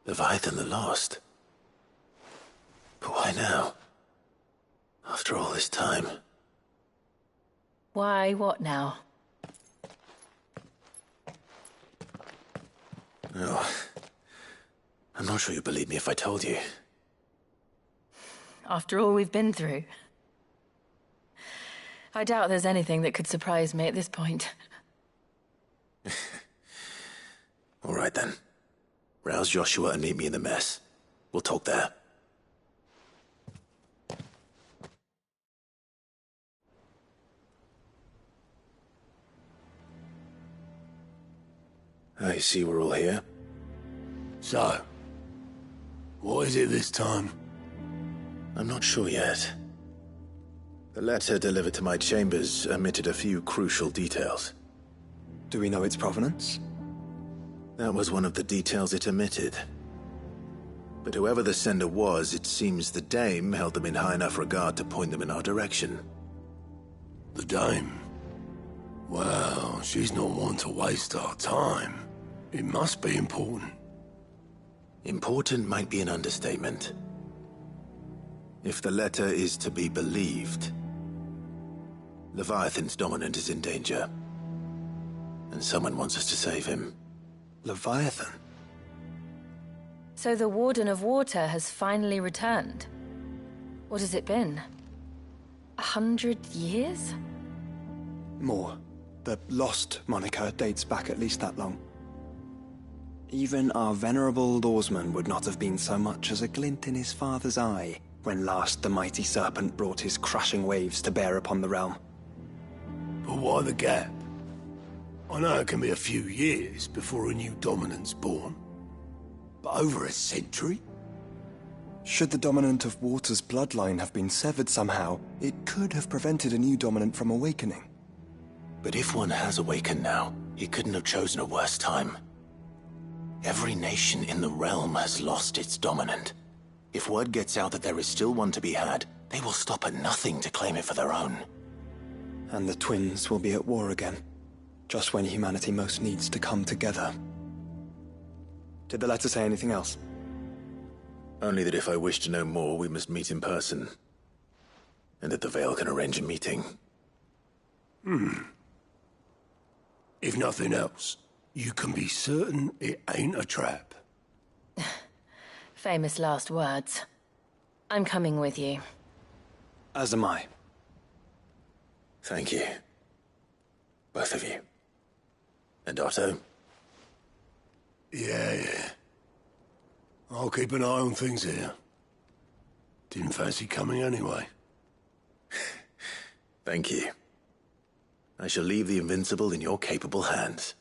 Leviathan the Lost. But why now? After all this time. Why, what now? Oh. I'm not sure you'd believe me if I told you. After all we've been through. I doubt there's anything that could surprise me at this point. All right then. Rouse Joshua and meet me in the mess. We'll talk there. I see we're all here. So, what is it this time? I'm not sure yet. The letter delivered to my chambers omitted a few crucial details. Do we know its provenance? That was one of the details it omitted. But whoever the sender was, it seems the Dame held them in high enough regard to point them in our direction. The Dame? Well, she's not one to waste our time. It must be important. Important might be an understatement. If the letter is to be believed, Leviathan's dominant is in danger. And someone wants us to save him. Leviathan? So the Warden of Water has finally returned. What has it been? 100 years? More. The Lost moniker dates back at least that long. Even our venerable lawsman would not have been so much as a glint in his father's eye when last the mighty serpent brought his crushing waves to bear upon the realm. But why the gap? I know it can be a few years before a new dominant's born. But over a century? Should the dominant of Water's bloodline have been severed somehow, it could have prevented a new dominant from awakening. But if one has awakened now, he couldn't have chosen a worse time. Every nation in the realm has lost its dominant. If word gets out that there is still one to be had, they will stop at nothing to claim it for their own. And the twins will be at war again, just when humanity most needs to come together. Did the letter say anything else? Only that if I wish to know more, we must meet in person. And that the Veil can arrange a meeting. If nothing else, you can be certain it ain't a trap. Famous last words. I'm coming with you. As am I. Thank you. Both of you. And Otto? Yeah. I'll keep an eye on things here. Didn't fancy coming anyway. Thank you. I shall leave the Invincible in your capable hands.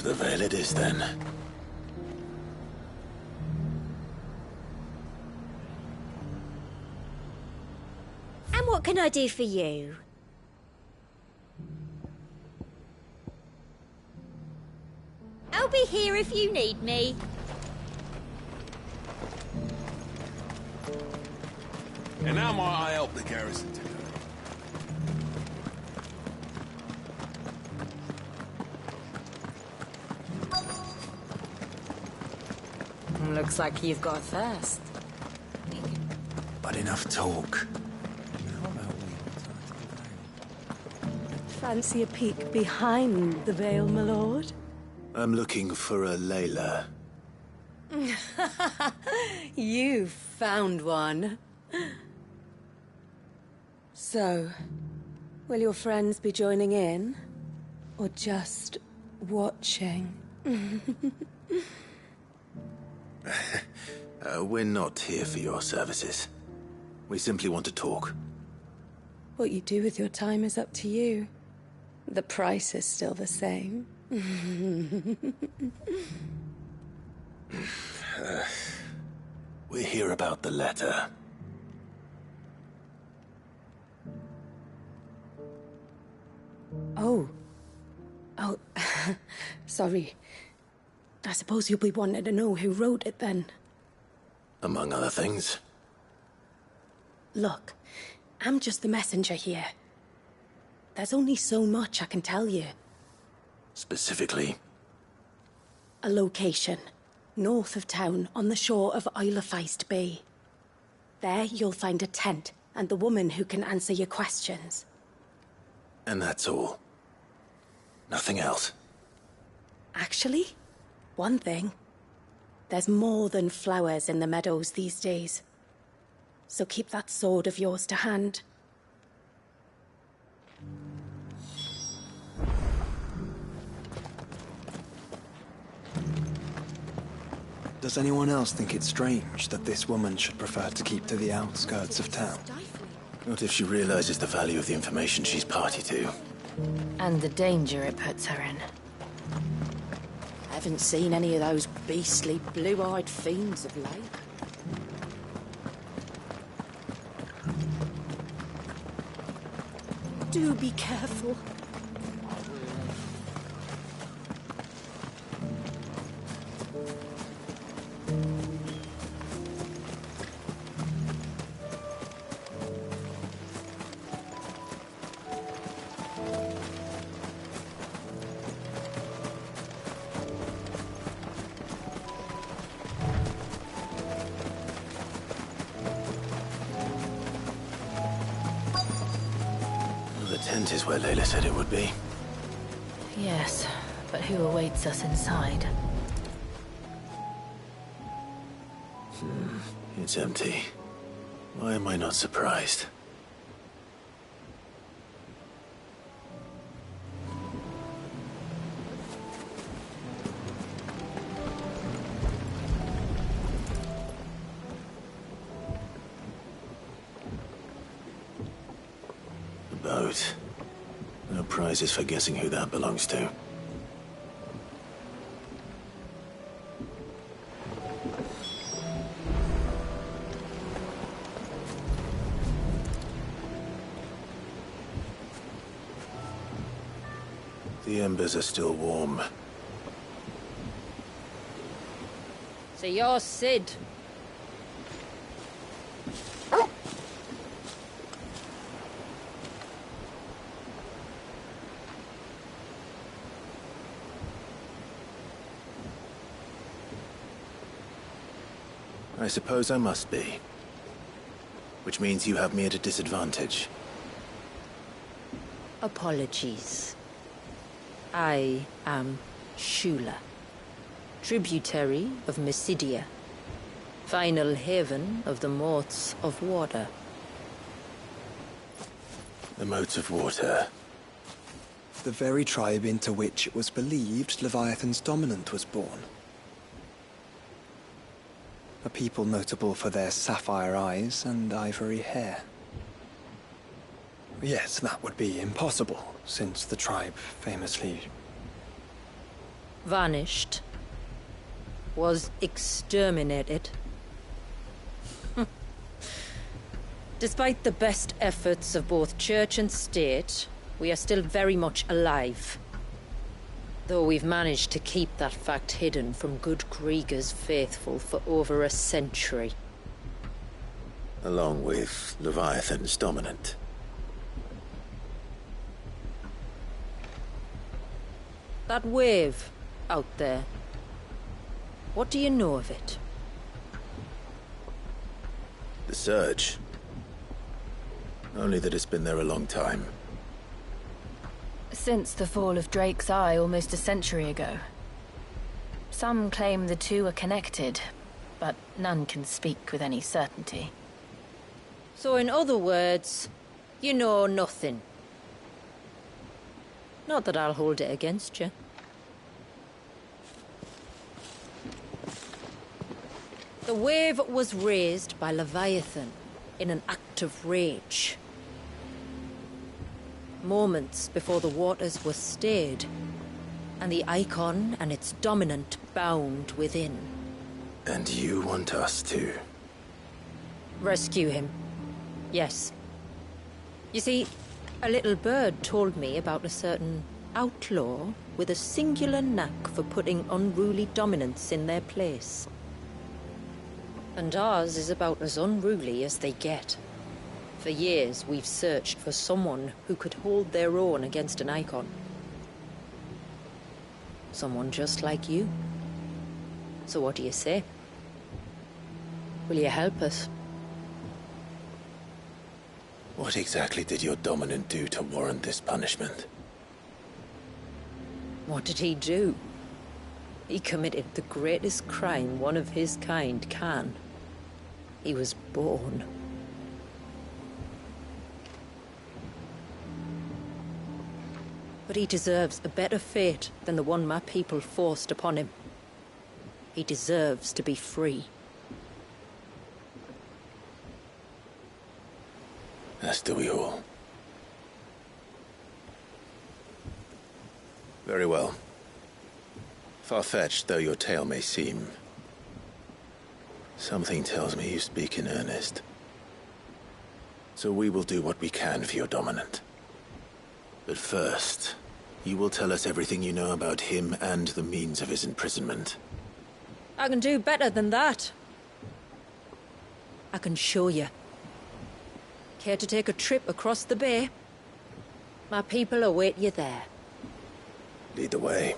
The Veil it is, then. And what can I do for you? I'll be here if you need me. And how might I help the garrison today? Looks like you've got a thirst. But enough talk. Fancy a peek behind the veil, my lord? I'm looking for a Layla. You found one. So, will your friends be joining in? Or just watching? We're not here for your services. We simply want to talk. What you do with your time is up to you. The price is still the same. We're here about the letter. Oh. Sorry. I suppose you'll be wanting to know who wrote it then. Among other things. Look, I'm just the messenger here. There's only so much I can tell you. Specifically? A location, north of town, on the shore of Isle of Feist Bay. There you'll find a tent, and the woman who can answer your questions. And that's all? Nothing else? Actually, one thing. There's more than flowers in the meadows these days. So keep that sword of yours to hand. Does anyone else think it's strange that this woman should prefer to keep to the outskirts of town? Not if she realizes the value of the information she's party to. And the danger it puts her in. I haven't seen any of those beastly blue-eyed fiends of late. Do be careful. The tent is where Layla said it would be. Yes, but who awaits us inside? It's empty. Why am I not surprised? The boat. No prizes for guessing who that belongs to. The embers are still warm. So you're Sid. I suppose I must be. Which means you have me at a disadvantage. Apologies. I am Shula, tributary of Mysidia, final haven of the Moths of Water. The motes of water. The very tribe into which it was believed Leviathan's dominant was born. A people notable for their sapphire eyes and ivory hair. Yes, that would be impossible, since the tribe famously vanished, was exterminated. Despite the best efforts of both church and state, we are still very much alive. Though we've managed to keep that fact hidden from good Krieger's faithful for over a century. Along with Leviathan's dominant. That wave out there, what do you know of it? The surge. Only that it's been there a long time. Since the fall of Drake's Eye almost a century ago. Some claim the two are connected, but none can speak with any certainty. So in other words, you know nothing. Not that I'll hold it against you. The wave was raised by Leviathan in an act of rage. Moments before the waters were stayed, and the icon and its dominant bound within. And you want us to? Rescue him. Yes. You see, a little bird told me about a certain outlaw with a singular knack for putting unruly dominants in their place. And ours is about as unruly as they get. For years, we've searched for someone who could hold their own against an icon. Someone just like you. So what do you say? Will you help us? What exactly did your dominant do to warrant this punishment? What did he do? He committed the greatest crime one of his kind can. He was born. But he deserves a better fate than the one my people forced upon him. He deserves to be free. As do we all. Very well. Far-fetched though your tale may seem, something tells me you speak in earnest. So we will do what we can for your dominant. But first, you will tell us everything you know about him and the means of his imprisonment. I can do better than that. I can show you. Care to take a trip across the bay? My people await you there. Lead the way.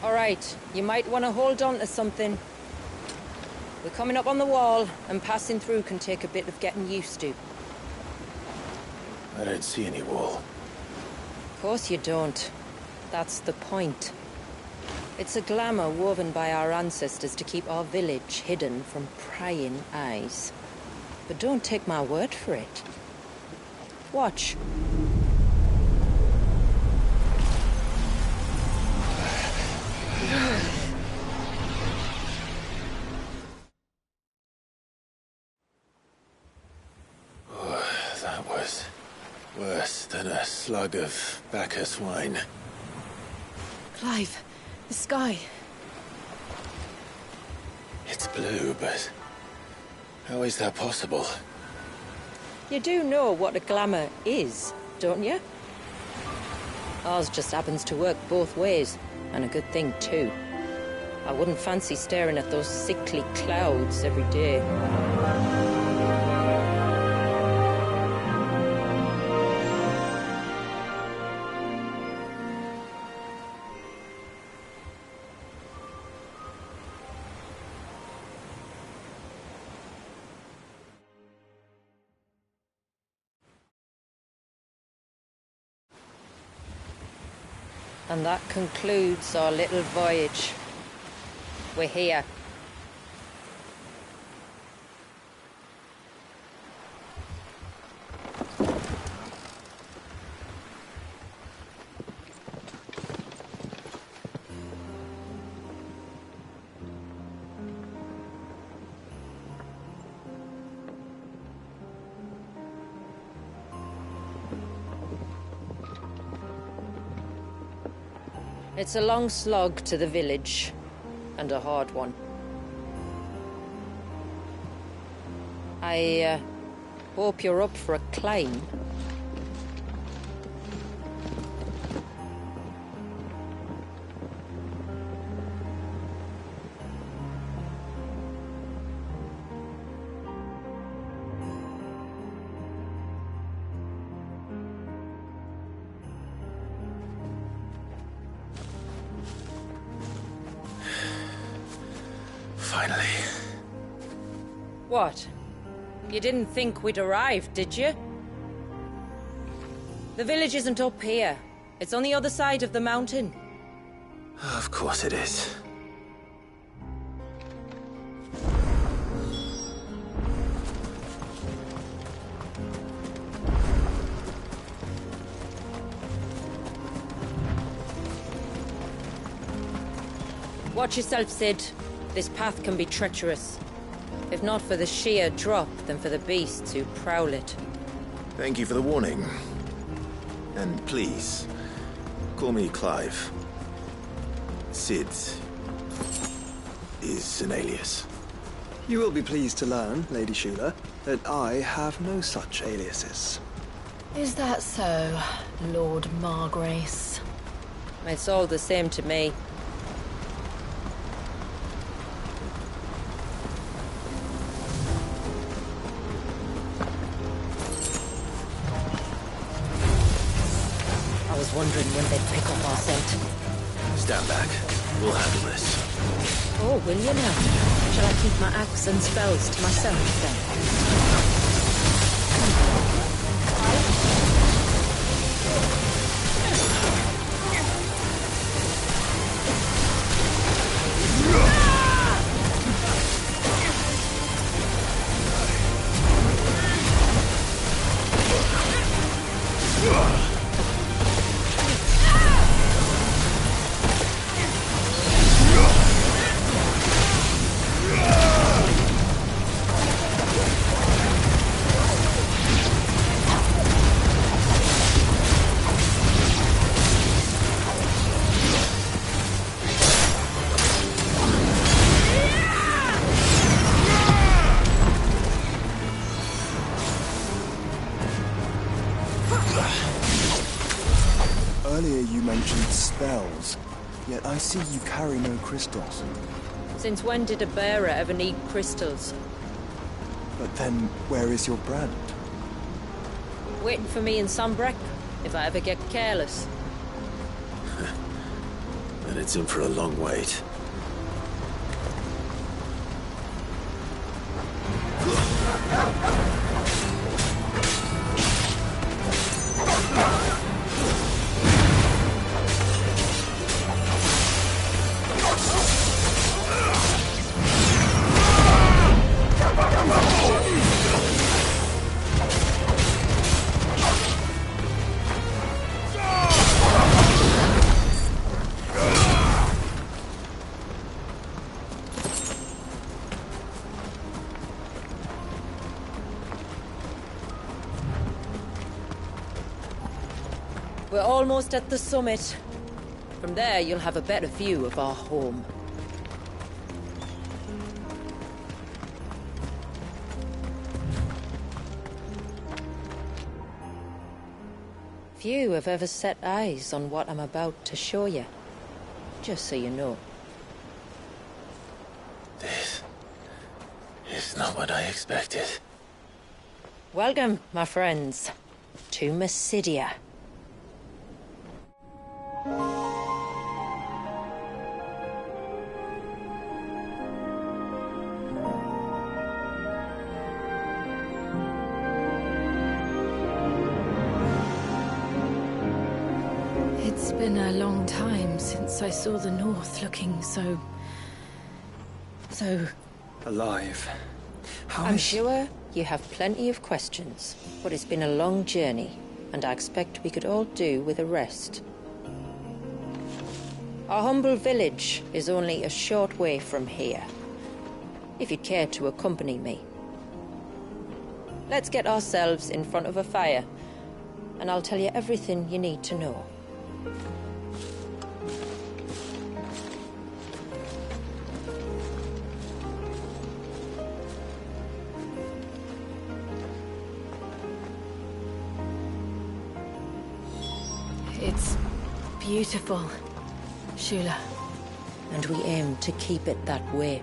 All right, you might want to hold on to something. We're coming up on the wall, and passing through can take a bit of getting used to. I don't see any wall. Of course you don't. That's the point. It's a glamour woven by our ancestors to keep our village hidden from prying eyes. But don't take my word for it. Watch. That was worse than a slug of Bacchus wine. Clive, the sky. It's blue, but how is that possible? You do know what a glamour is, don't you? Ours just happens to work both ways, and a good thing too. I wouldn't fancy staring at those sickly clouds every day. And that concludes our little voyage. We're here. It's a long slog to the village, and a hard one. I hope you're up for a climb. Finally. What? You didn't think we'd arrived, did you? The village isn't up here. It's on the other side of the mountain. Of course it is. Watch yourself, Sid. This path can be treacherous. If not for the sheer drop, then for the beasts who prowl it. Thank you for the warning. And please, call me Clive. Sid is an alias. You will be pleased to learn, Lady Shula, that I have no such aliases. Is that so, Lord Margrace? It's all the same to me. I was wondering when they'd pick up our scent. Stand back. We'll handle this. Oh, will you now? Shall I keep my axe and spells to myself then? Earlier you mentioned spells, yet I see you carry no crystals. Since when did a bearer ever need crystals? But then, where is your brand? Waiting for me in Sombrek, if I ever get careless. And it's in for a long wait. We're almost at the summit. From there, you'll have a better view of our home. Few have ever set eyes on what I'm about to show you. Just so you know. This is not what I expected. Welcome, my friends, to Mysidia. It's It's been a long time since I saw the North looking so... alive. I'm sure you have plenty of questions, but it's been a long journey, and I expect we could all do with a rest. Our humble village is only a short way from here, if you'd care to accompany me. Let's get ourselves in front of a fire, and I'll tell you everything you need to know. It's beautiful, Shula. And we aim to keep it that way.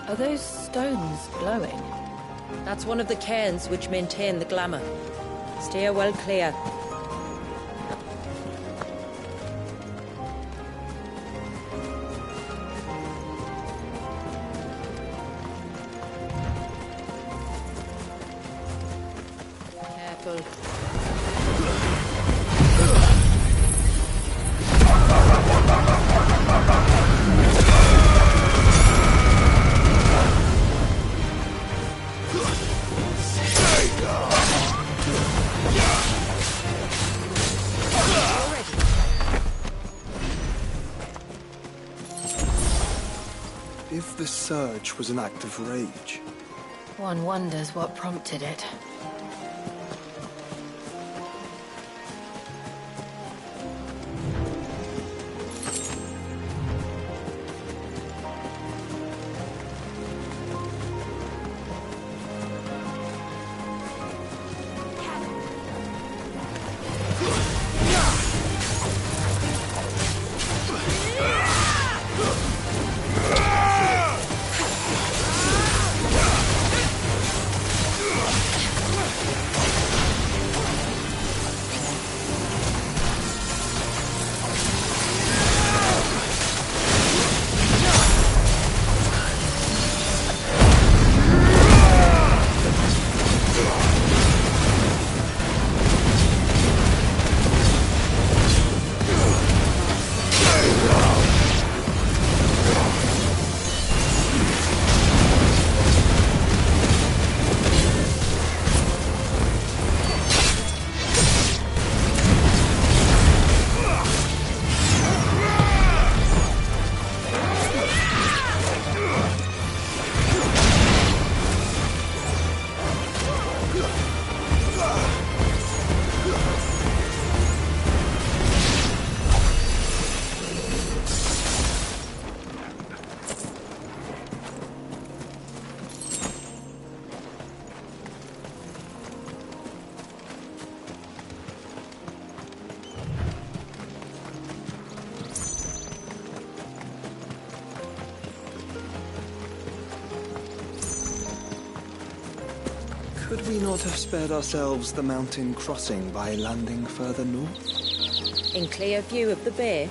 Are those stones glowing? That's one of the cairns which maintain the glamour. Steer well clear. Careful. If the surge was an act of rage, One wonders what prompted it. could we not have spared ourselves the mountain crossing by landing further north? In clear view of the bay?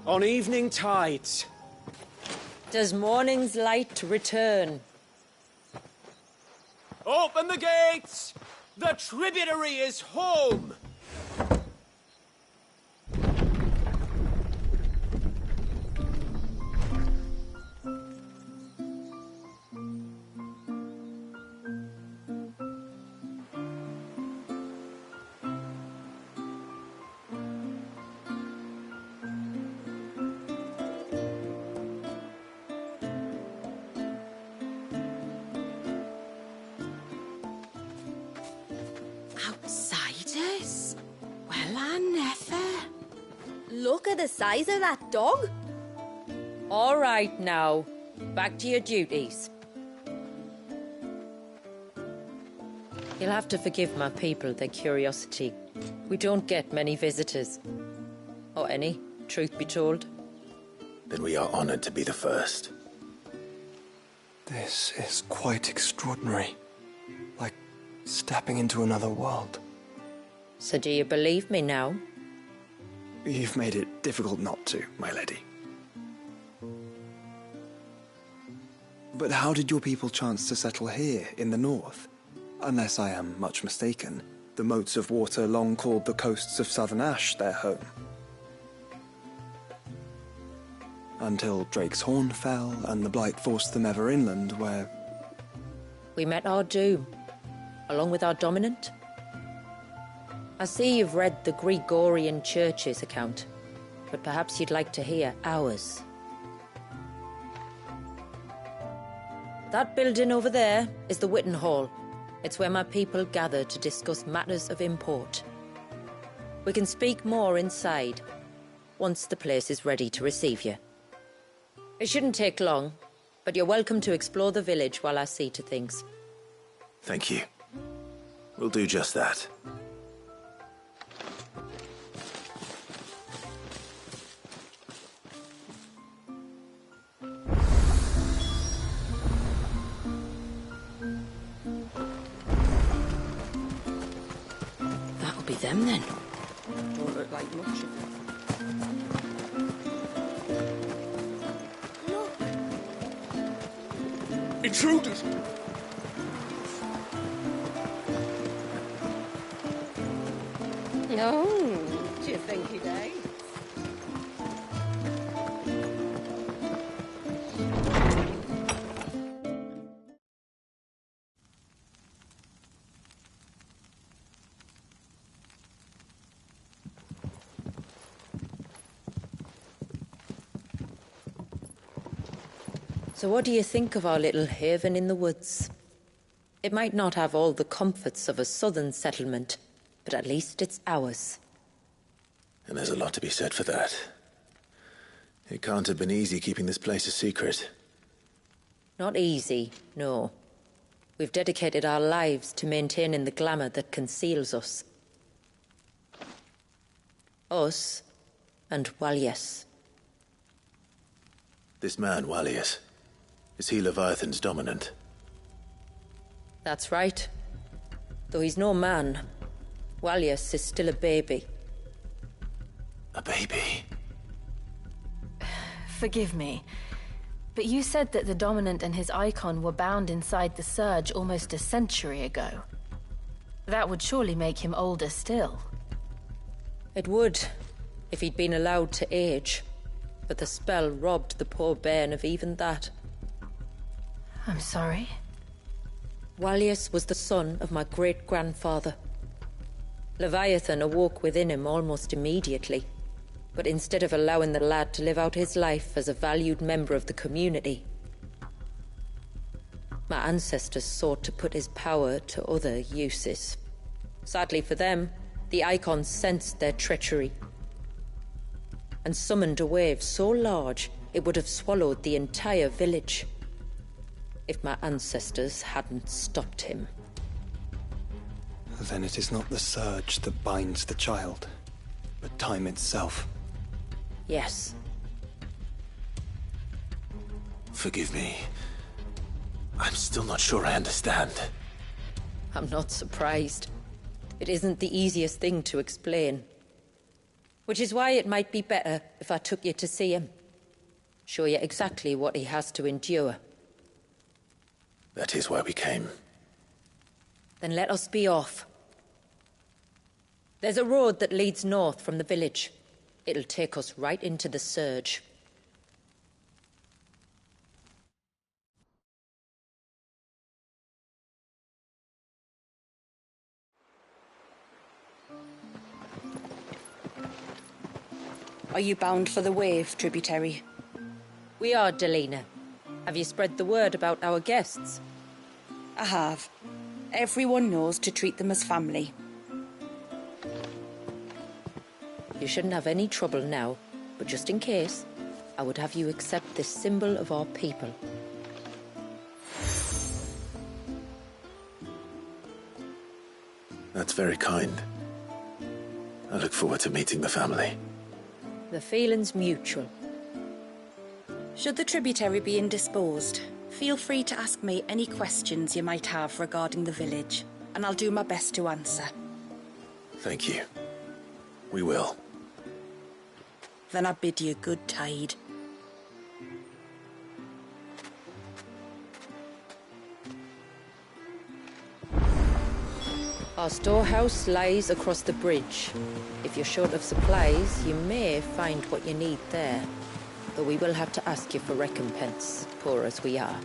On evening tides. Does morning's light return? Open the gates! The tributary is home! at the size of that dog. All right now, back to your duties. You'll have to forgive my people their curiosity. We don't get many visitors. Or any, truth be told. Then we are honored to be the first. This is quite extraordinary. Like stepping into another world. So do you believe me now? You've made it difficult not to, my lady. But how did your people chance to settle here, in the north? Unless I am much mistaken, the moats of water long called the coasts of Southern Ash their home. Until Drake's Horn fell, and the Blight forced them ever inland, where... We met our doom, along with our dominant. I see you've read the Gregorian Church's account, but perhaps you'd like to hear ours. That building over there is the Witten Hall. It's where my people gather to discuss matters of import. We can speak more inside, once the place is ready to receive you. It shouldn't take long, but you're welcome to explore the village while I see to things. Thank you. We'll do just that. That'll be them then. Don't look like much of it. Intruders! No, do you think he died? So what do you think of our little haven in the woods? It might not have all the comforts of a southern settlement, but at least it's ours. And there's a lot to be said for that. It can't have been easy keeping this place a secret. Not easy, no. We've dedicated our lives to maintaining the glamour that conceals us. Us and Walyas. This man, Walyas, is he Leviathan's dominant? That's right. Though he's no man, Walyas is still a baby. A baby? Forgive me, but you said that the Dominant and his icon were bound inside the Surge almost a century ago. That would surely make him older still. It would, if he'd been allowed to age. But the spell robbed the poor bairn of even that. I'm sorry. Walyas was the son of my great-grandfather. Leviathan awoke within him almost immediately. But instead of allowing the lad to live out his life as a valued member of the community, my ancestors sought to put his power to other uses. Sadly for them, the icons sensed their treachery and summoned a wave so large it would have swallowed the entire village if my ancestors hadn't stopped him. Then it is not the surge that binds the child, but time itself. Yes. Forgive me. I'm still not sure I understand. I'm not surprised. It isn't the easiest thing to explain. Which is why it might be better if I took you to see him. Show you exactly what he has to endure. That is why we came. Then let us be off. There's a road that leads north from the village. It'll take us right into the Surge. Are you bound for the Wave, tributary? We are, Delina. Have you spread the word about our guests? I have. Everyone knows to treat them as family. You shouldn't have any trouble now. But just in case, I would have you accept this symbol of our people. That's very kind. I look forward to meeting the family. The feeling's mutual. Should the tributary be indisposed, feel free to ask me any questions you might have regarding the village, and I'll do my best to answer. Thank you. We will. Then I bid you good tide. Our storehouse lies across the bridge. If you're short of supplies, you may find what you need there. Though we will have to ask you for recompense, poor as we are.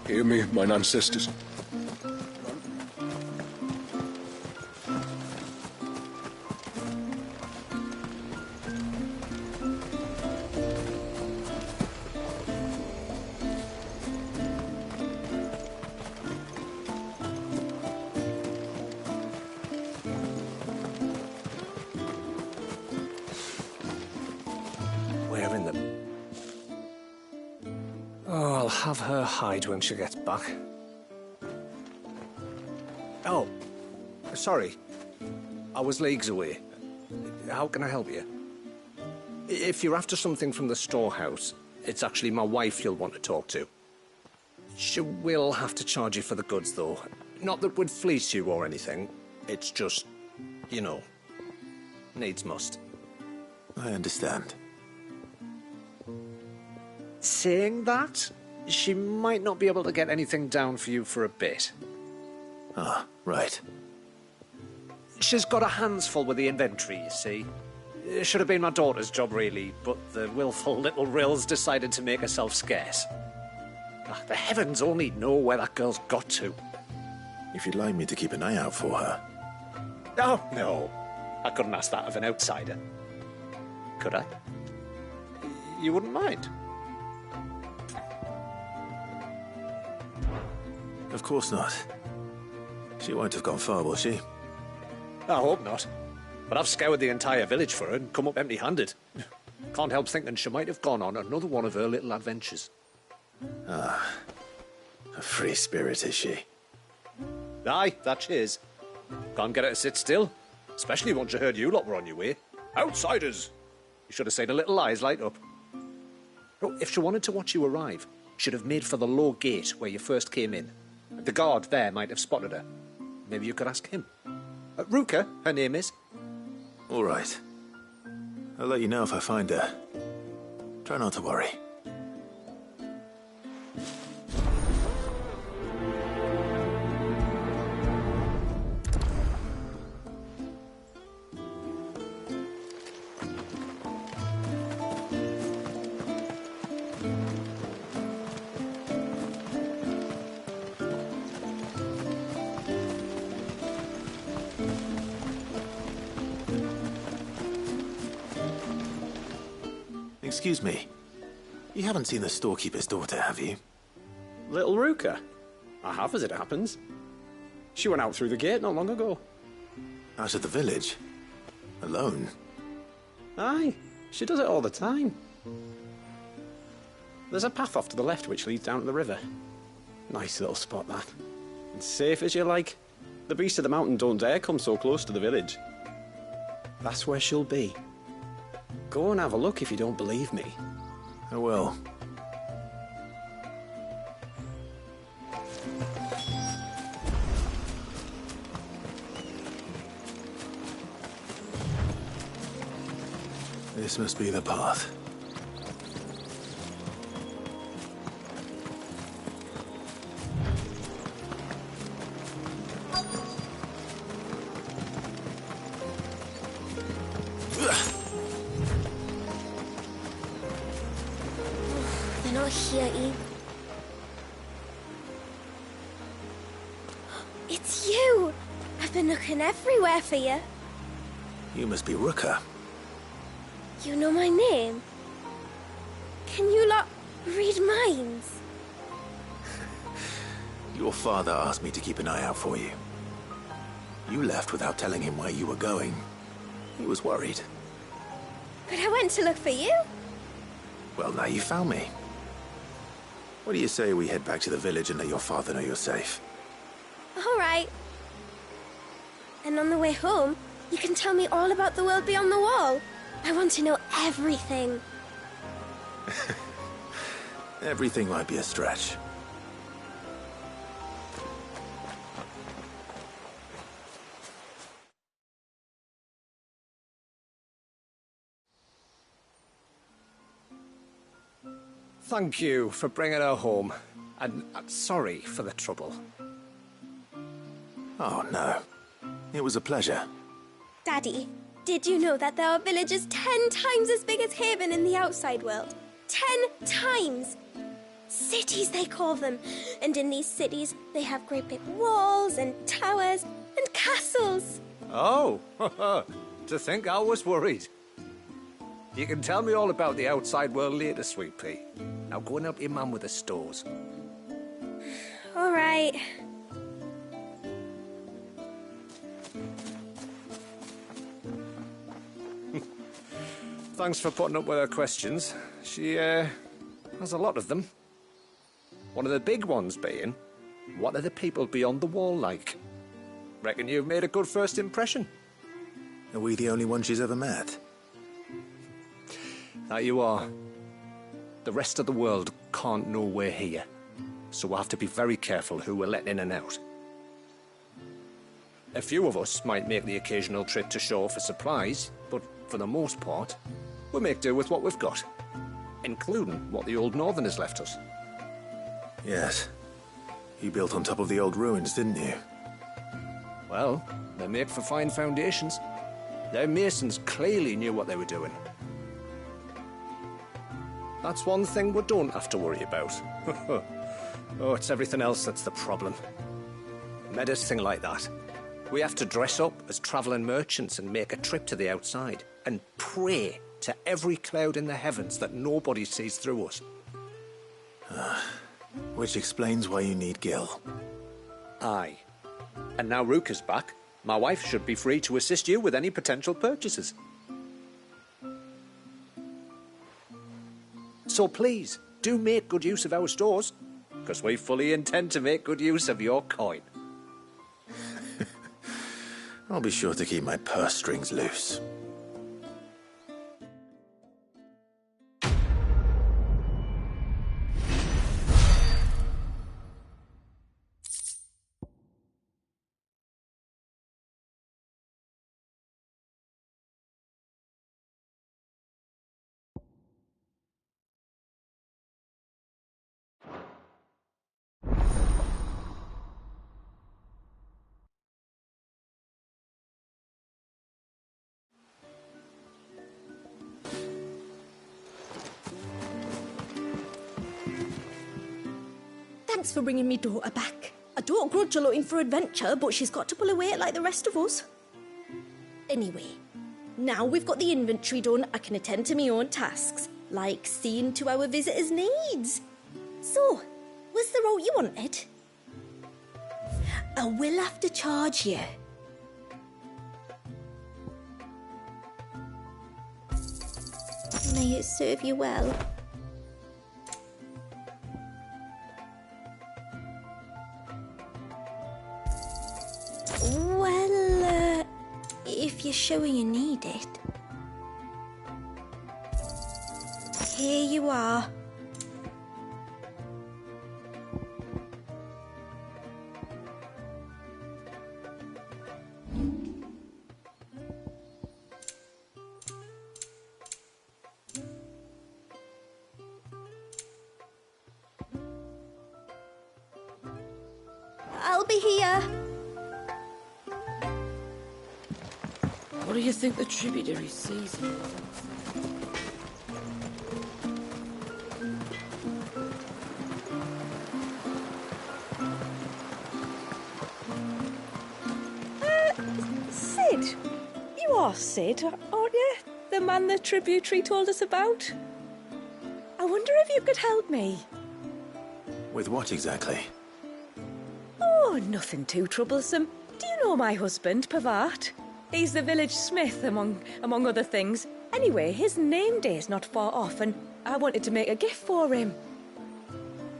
Hear me, mine ancestors. Where in the... Oh, I'll have her hide when she gets back. Oh, sorry. I was leagues away. How can I help you? If you're after something from the storehouse, it's actually my wife you'll want to talk to. She will have to charge you for the goods, though. Not that we'd fleece you or anything. It's just, you know, needs must. I understand. Saying that, she might not be able to get anything down for you for a bit. Ah, right. She's got her hands full with the inventory, you see. It should have been my daughter's job, really, but the willful little Rills decided to make herself scarce. The heavens only know where that girl's got to. If you'd like me to keep an eye out for her. Oh, no. I couldn't ask that of an outsider. Could I? You wouldn't mind? Of course not. She won't have gone far, will she? I hope not. But I've scoured the entire village for her and come up empty-handed. Can't help thinking she might have gone on another one of her little adventures. Ah, a free spirit, is she? Aye, that she is. Can't get her to sit still, especially once she heard you lot were on your way. Outsiders! You should have seen her little eyes light up. Oh, if she wanted to watch you arrive, she'd have made for the low gate where you first came in. The guard there might have spotted her. Maybe you could ask him. Ruka, her name is. All right. I'll let you know if I find her. Try not to worry. Excuse me. You haven't seen the storekeeper's daughter, have you? Little Ruka? I have, as it happens. She went out through the gate not long ago. Out of the village? Alone? Aye, she does it all the time. There's a path off to the left which leads down to the river. Nice little spot, that. And safe as you like. The beasts of the mountain don't dare come so close to the village. That's where she'll be. Go and have a look if you don't believe me. I will. This must be the path. They're not here, Eve. It's you! I've been looking everywhere for you. You must be Rooker. You know my name? Can you lot read minds? Your father asked me to keep an eye out for you. You left without telling him where you were going. He was worried. But I went to look for you. Well, now you found me. What do you say we head back to the village and let your father know you're safe? All right. And on the way home, you can tell me all about the world beyond the wall. I want to know everything. Everything might be a stretch. Thank you for bringing her home. And I'm sorry for the trouble. Oh, no. It was a pleasure. Daddy, did you know that there are villages 10 times as big as Haven in the outside world? 10 times! Cities, they call them. And in these cities, they have great big walls and towers and castles. Oh, to think I was worried. You can tell me all about the outside world later, Sweet Pea. Now go and help your mum with the stores. All right. Thanks for putting up with her questions. She, has a lot of them. One of the big ones being, what are the people beyond the wall like? Reckon you've made a good first impression. Are we the only ones she's ever met? That you are. The rest of the world can't know we're here, so we'll have to be very careful who we're letting in and out. A few of us might make the occasional trip to shore for supplies, but for the most part, we'll make do with what we've got, including what the old Northerners left us. Yes. You built on top of the old ruins, didn't you? Well, they make for fine foundations. Their masons clearly knew what they were doing. That's one thing we don't have to worry about. Oh, it's everything else that's the problem. Meadows thing like that. We have to dress up as travelling merchants and make a trip to the outside and pray to every cloud in the heavens that nobody sees through us. Which explains why you need Gil. Aye. And now Rook is back, my wife should be free to assist you with any potential purchases. So please, do make good use of our stores, because we fully intend to make good use of your coin. I'll be sure to keep my purse strings loose. Thanks for bringing me daughter back. I don't grudge her looking for adventure, but she's got to pull her weight like the rest of us. Anyway, now we've got the inventory done, I can attend to my own tasks, like seeing to our visitors' needs. So, was the route you wanted? I will have to charge you. May it serve you well. Well, if you're sure you need it. Here you are. I'll be here. What do you think the tributary sees? Sid. You are Sid, aren't you? The man the tributary told us about? I wonder if you could help me. With what exactly? Oh, nothing too troublesome. Do you know my husband, Pavat? He's the village smith, among other things. Anyway, his name day's not far off, and I wanted to make a gift for him.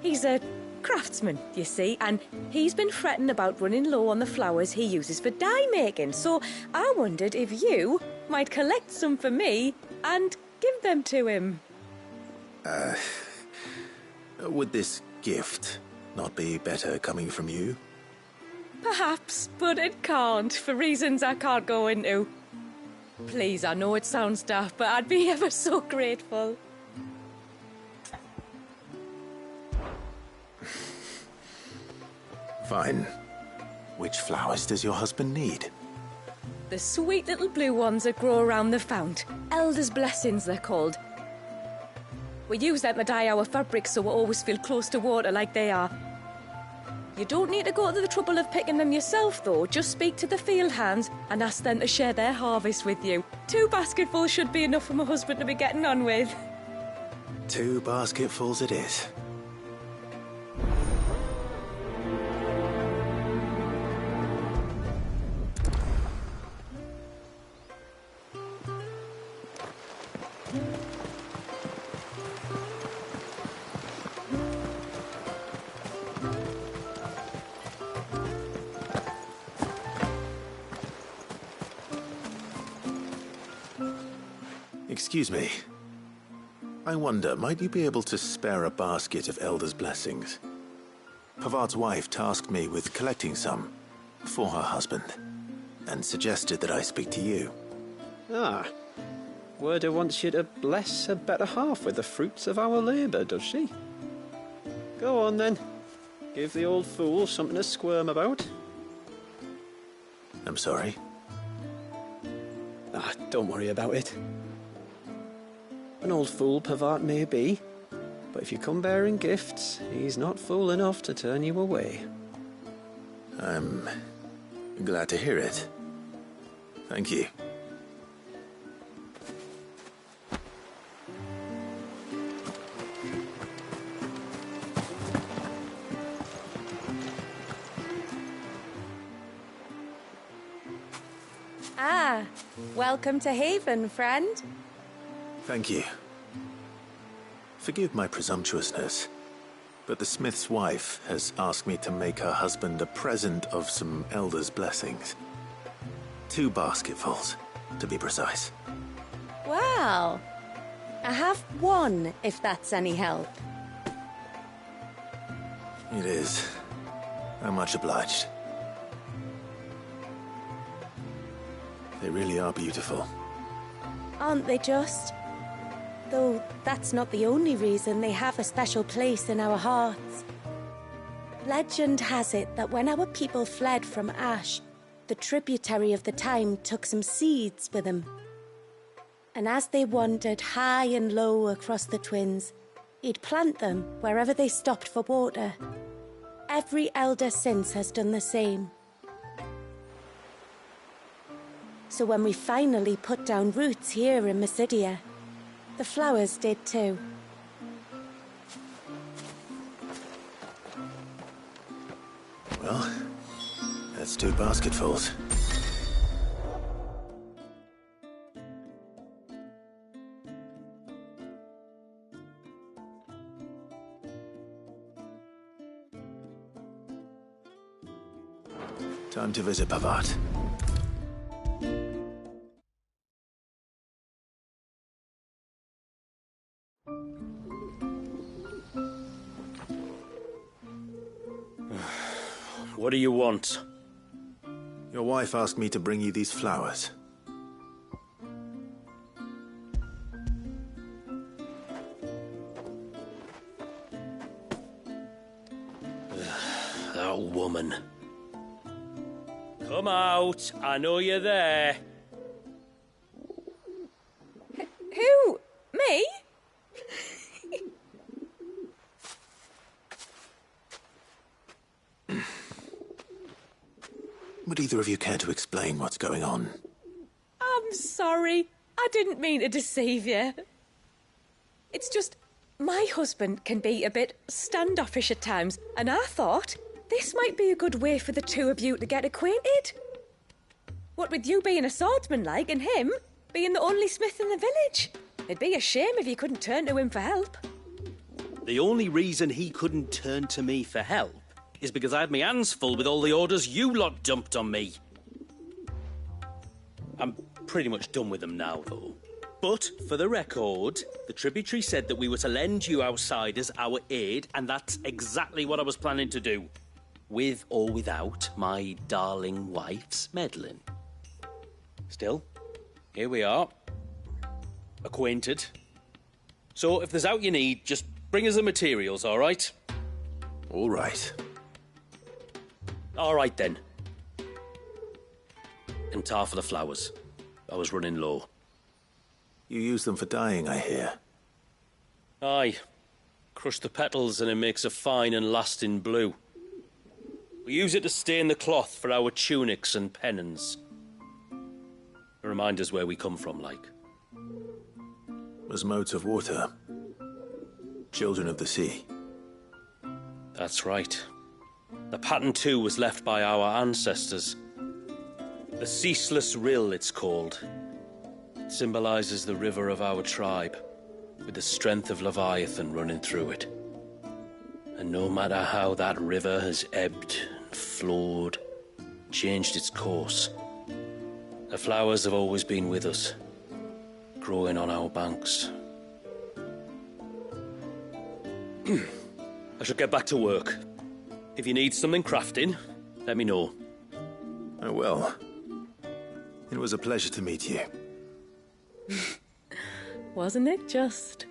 He's a craftsman, you see, and he's been fretting about running low on the flowers he uses for dye making, so I wondered if you might collect some for me and give them to him. Would this gift not be better coming from you? Perhaps, but it can't, for reasons I can't go into. Please, I know it sounds daft, but I'd be ever so grateful. Fine. Which flowers does your husband need? The sweet little blue ones that grow around the fount. Elder's blessings, they're called. We use them to dye our fabrics so we always feel close to water like they are. You don't need to go to the trouble of picking them yourself, though. Just speak to the field hands and ask them to share their harvest with you. 2 basketfuls should be enough for my husband to be getting on with. 2 basketfuls it is. Excuse me. I wonder, might you be able to spare a basket of Elder's blessings? Pavart's wife tasked me with collecting some for her husband, and suggested that I speak to you. Ah. Werda wants you to bless her better half with the fruits of our labour, does she? Go on then. Give the old fool something to squirm about. I'm sorry. Ah, don't worry about it. An old fool Pavart may be, but if you come bearing gifts, he's not fool enough to turn you away. I'm glad to hear it. Thank you. Ah, welcome to Haven, friend. Thank you. Forgive my presumptuousness, but the smith's wife has asked me to make her husband a present of some Elder's blessings. 2 basketfuls, to be precise. Wow. I have 1, if that's any help. It is. I'm much obliged. They really are beautiful. Aren't they just? Though that's not the only reason they have a special place in our hearts. Legend has it that when our people fled from Ash, the tributary of the time took some seeds with them. And as they wandered high and low across the Twins, he'd plant them wherever they stopped for water. Every elder since has done the same. So when we finally put down roots here in Mysidia, the flowers did too. Well, that's 2 basketfuls. Time to visit Pavart. What do you want? Your wife asked me to bring you these flowers. That woman. Come out. I know you're there. Who? Me? Would either of you care to explain what's going on? I'm sorry. I didn't mean to deceive you. It's just, my husband can be a bit standoffish at times, and I thought this might be a good way for the two of you to get acquainted. What with you being a swordsman like, and him being the only smith in the village. It'd be a shame if you couldn't turn to him for help. The only reason he couldn't turn to me for help is because I had my hands full with all the orders you lot dumped on me. I'm pretty much done with them now, though. But, for the record, the tributary said that we were to lend you outsiders our aid, and that's exactly what I was planning to do. With or without my darling wife's meddling. Still, here we are. Acquainted. So, if there's out you need, just bring us the materials, all right? All right. All right, then. And tar for the flowers. I was running low. You use them for dyeing, I hear. Aye. Crush the petals and it makes a fine and lasting blue. We use it to stain the cloth for our tunics and pennons. Remind us where we come from, like. As modes of water. Children of the sea. That's right. The pattern, too, was left by our ancestors. The Ceaseless Rill, it's called. It symbolises the river of our tribe, with the strength of Leviathan running through it. And no matter how that river has ebbed and flowed, changed its course, the flowers have always been with us, growing on our banks. I shall get back to work. If you need something crafting, let me know. I will. It was a pleasure to meet you. Wasn't it just?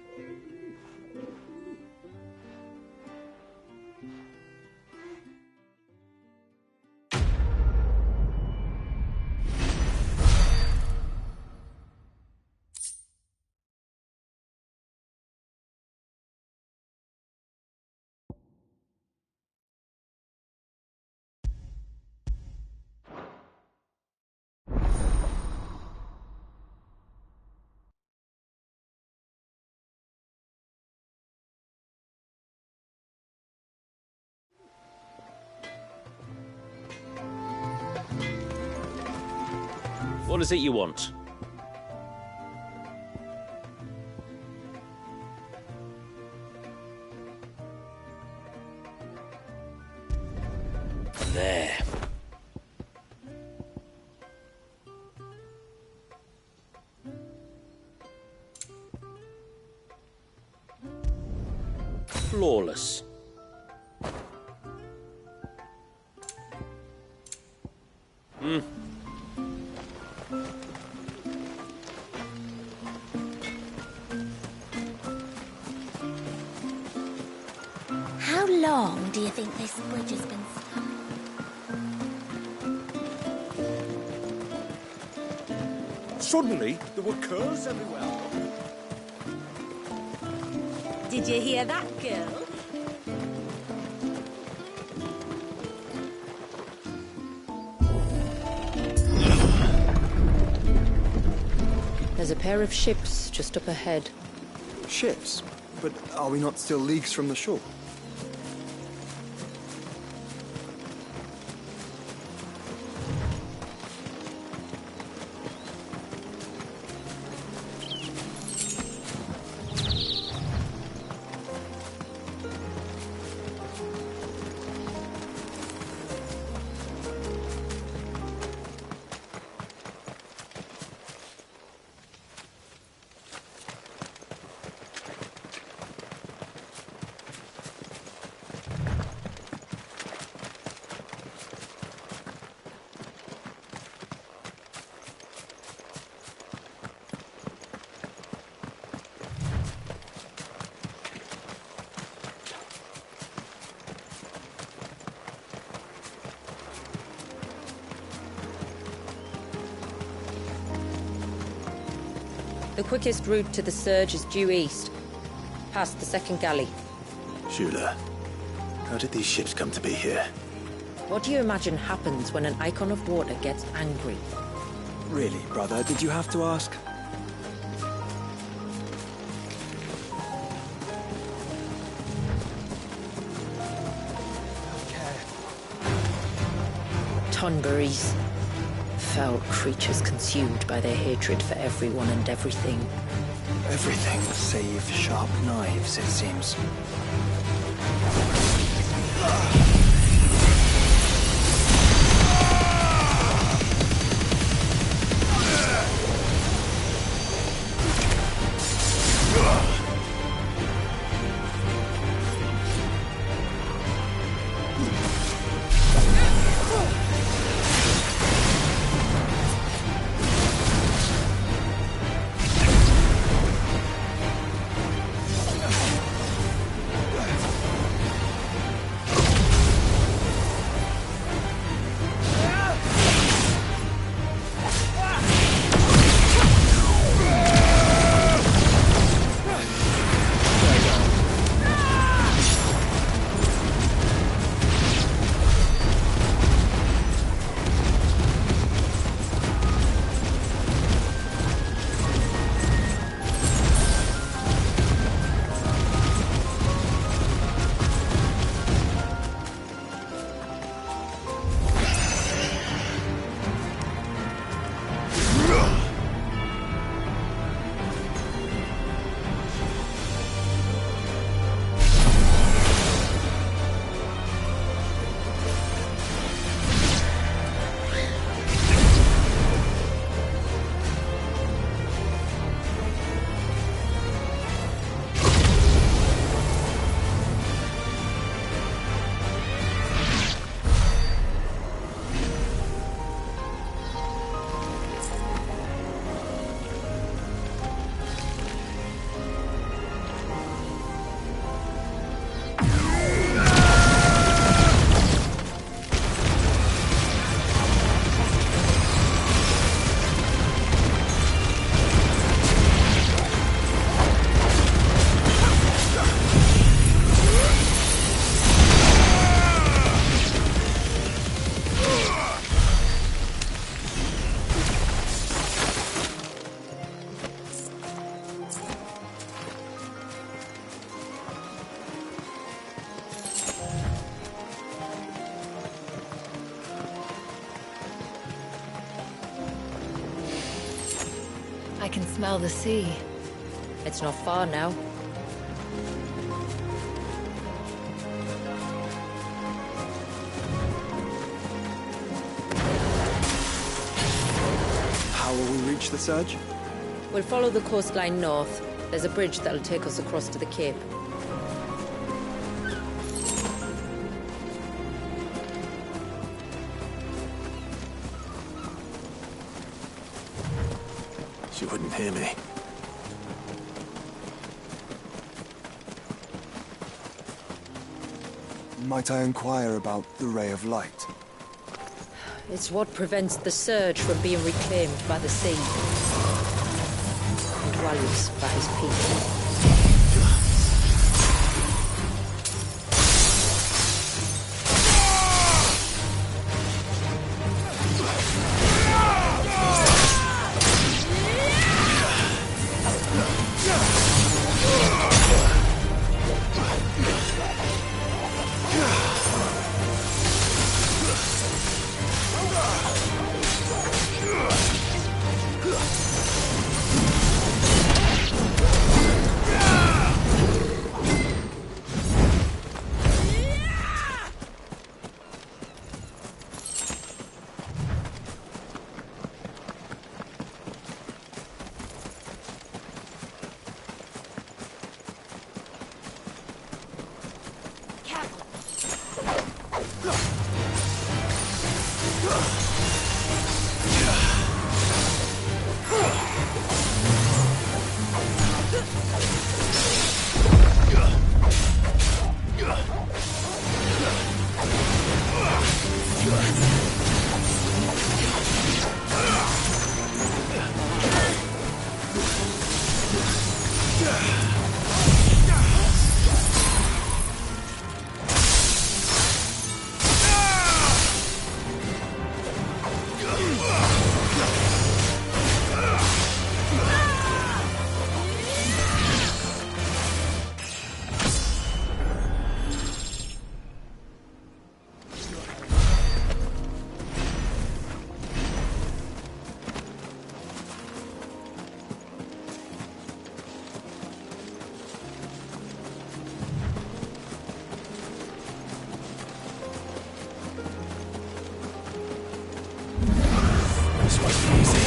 What is it you want? There. Flawless. How long do you think this bridge has been stuck? Suddenly, there were curls everywhere. Did you hear that, girl? There's a pair of ships just up ahead. Ships? But are we not still leagues from the shore? The quickest route to the surge is due east, past the second galley. Shula, how did these ships come to be here? What do you imagine happens when an icon of water gets angry? Really, brother, did you have to ask? Tonberries. Foul creatures consumed by their hatred for everyone and everything. Everything save sharp knives, it seems. I can smell the sea. It's not far now. How will we reach the surge? We'll follow the coastline north. There's a bridge that'll take us across to the cape. She wouldn't hear me. Might I inquire about the ray of light? It's what prevents the surge from being reclaimed by the sea. And Wallace by his people. This won't be easy.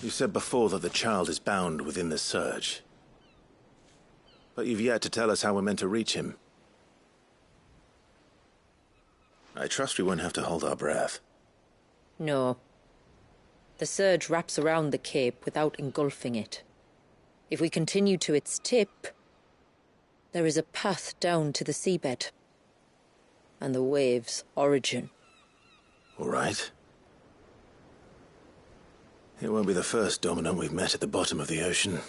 You said before that the child is bound within the surge. But you've yet to tell us how we're meant to reach him. I trust we won't have to hold our breath. No. The surge wraps around the cape without engulfing it. If we continue to its tip, there is a path down to the seabed. And the wave's origin. All right. It won't be the first dominant we've met at the bottom of the ocean.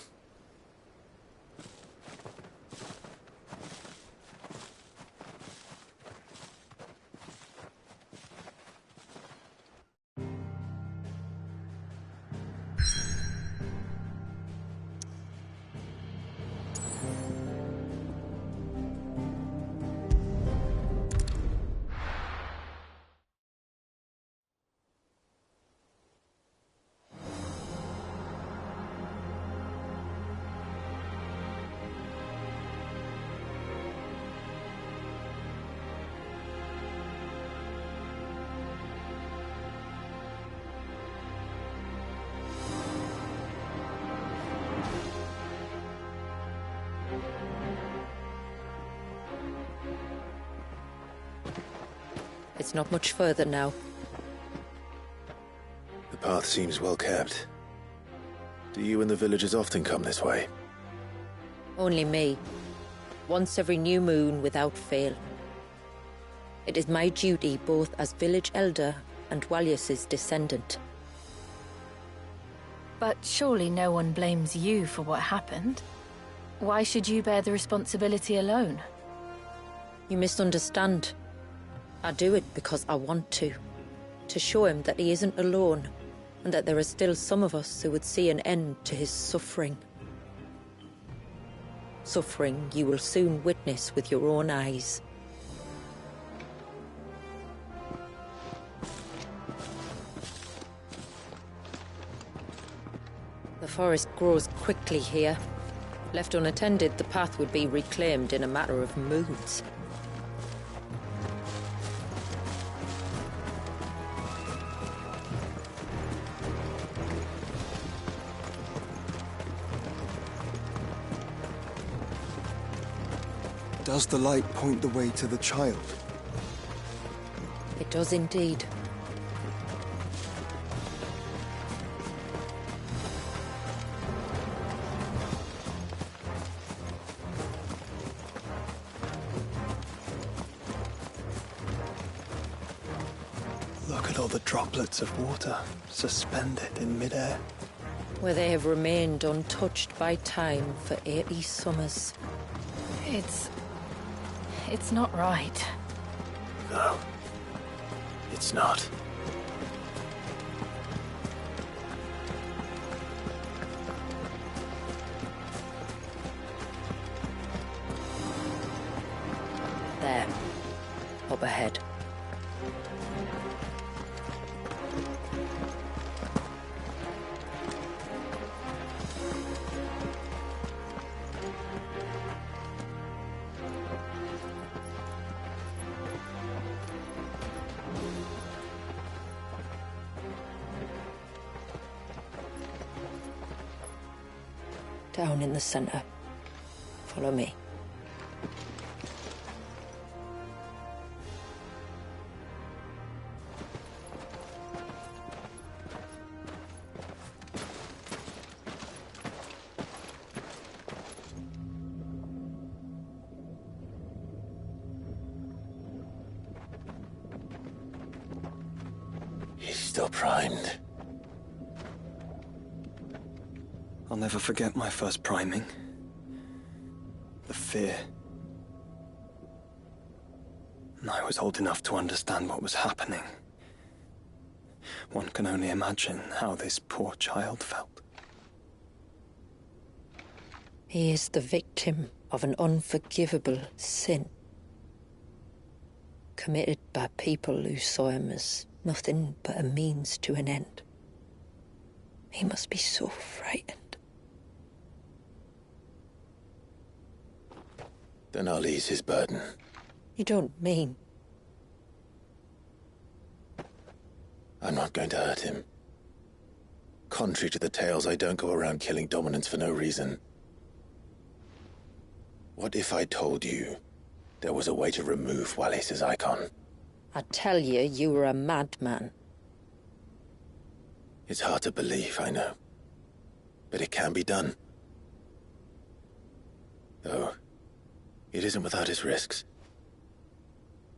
It's not much further now. The path seems well kept. Do you and the villagers often come this way? Only me. Once every new moon without fail. It is my duty both as village elder and Walyus's descendant. But surely no one blames you for what happened. Why should you bear the responsibility alone? You misunderstand. I do it because I want to show him that he isn't alone, and that there are still some of us who would see an end to his suffering. Suffering you will soon witness with your own eyes. The forest grows quickly here. Left unattended, the path would be reclaimed in a matter of moons. Does the light point the way to the child? It does indeed. Look at all the droplets of water suspended in midair. Where they have remained untouched by time for 80 summers. It's not right. No. It's not. There. Up ahead. Down in the center. Follow me. He's still primed. I'll never forget my first priming. The fear. And I was old enough to understand what was happening. One can only imagine how this poor child felt. He is the victim of an unforgivable sin. Committed by people who saw him as nothing but a means to an end. He must be so frightened. Then I'll ease his burden. You don't mean? I'm not going to hurt him. Contrary to the tales, I don't go around killing dominants for no reason. What if I told you there was a way to remove Wallace's icon? I tell you, you were a madman. It's hard to believe, I know. But it can be done. Though, it isn't without its risks.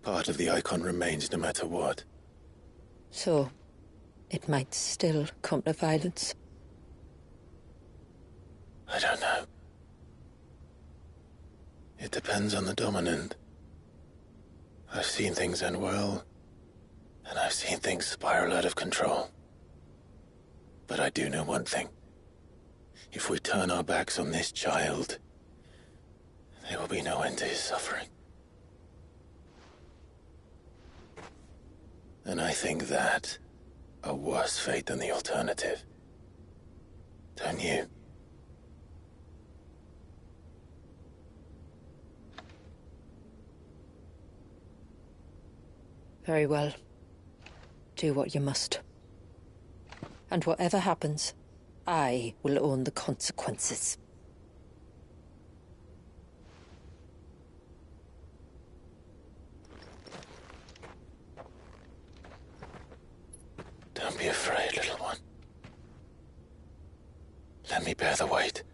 Part of the icon remains no matter what. So, it might still come to violence. I don't know. It depends on the dominant. I've seen things end well, and I've seen things spiral out of control. But I do know one thing. If we turn our backs on this child, there will be no end to his suffering. And I think that a worse fate than the alternative. Don't you? Very well. Do what you must. And whatever happens, I will own the consequences. Don't be afraid, little one. Let me bear the weight.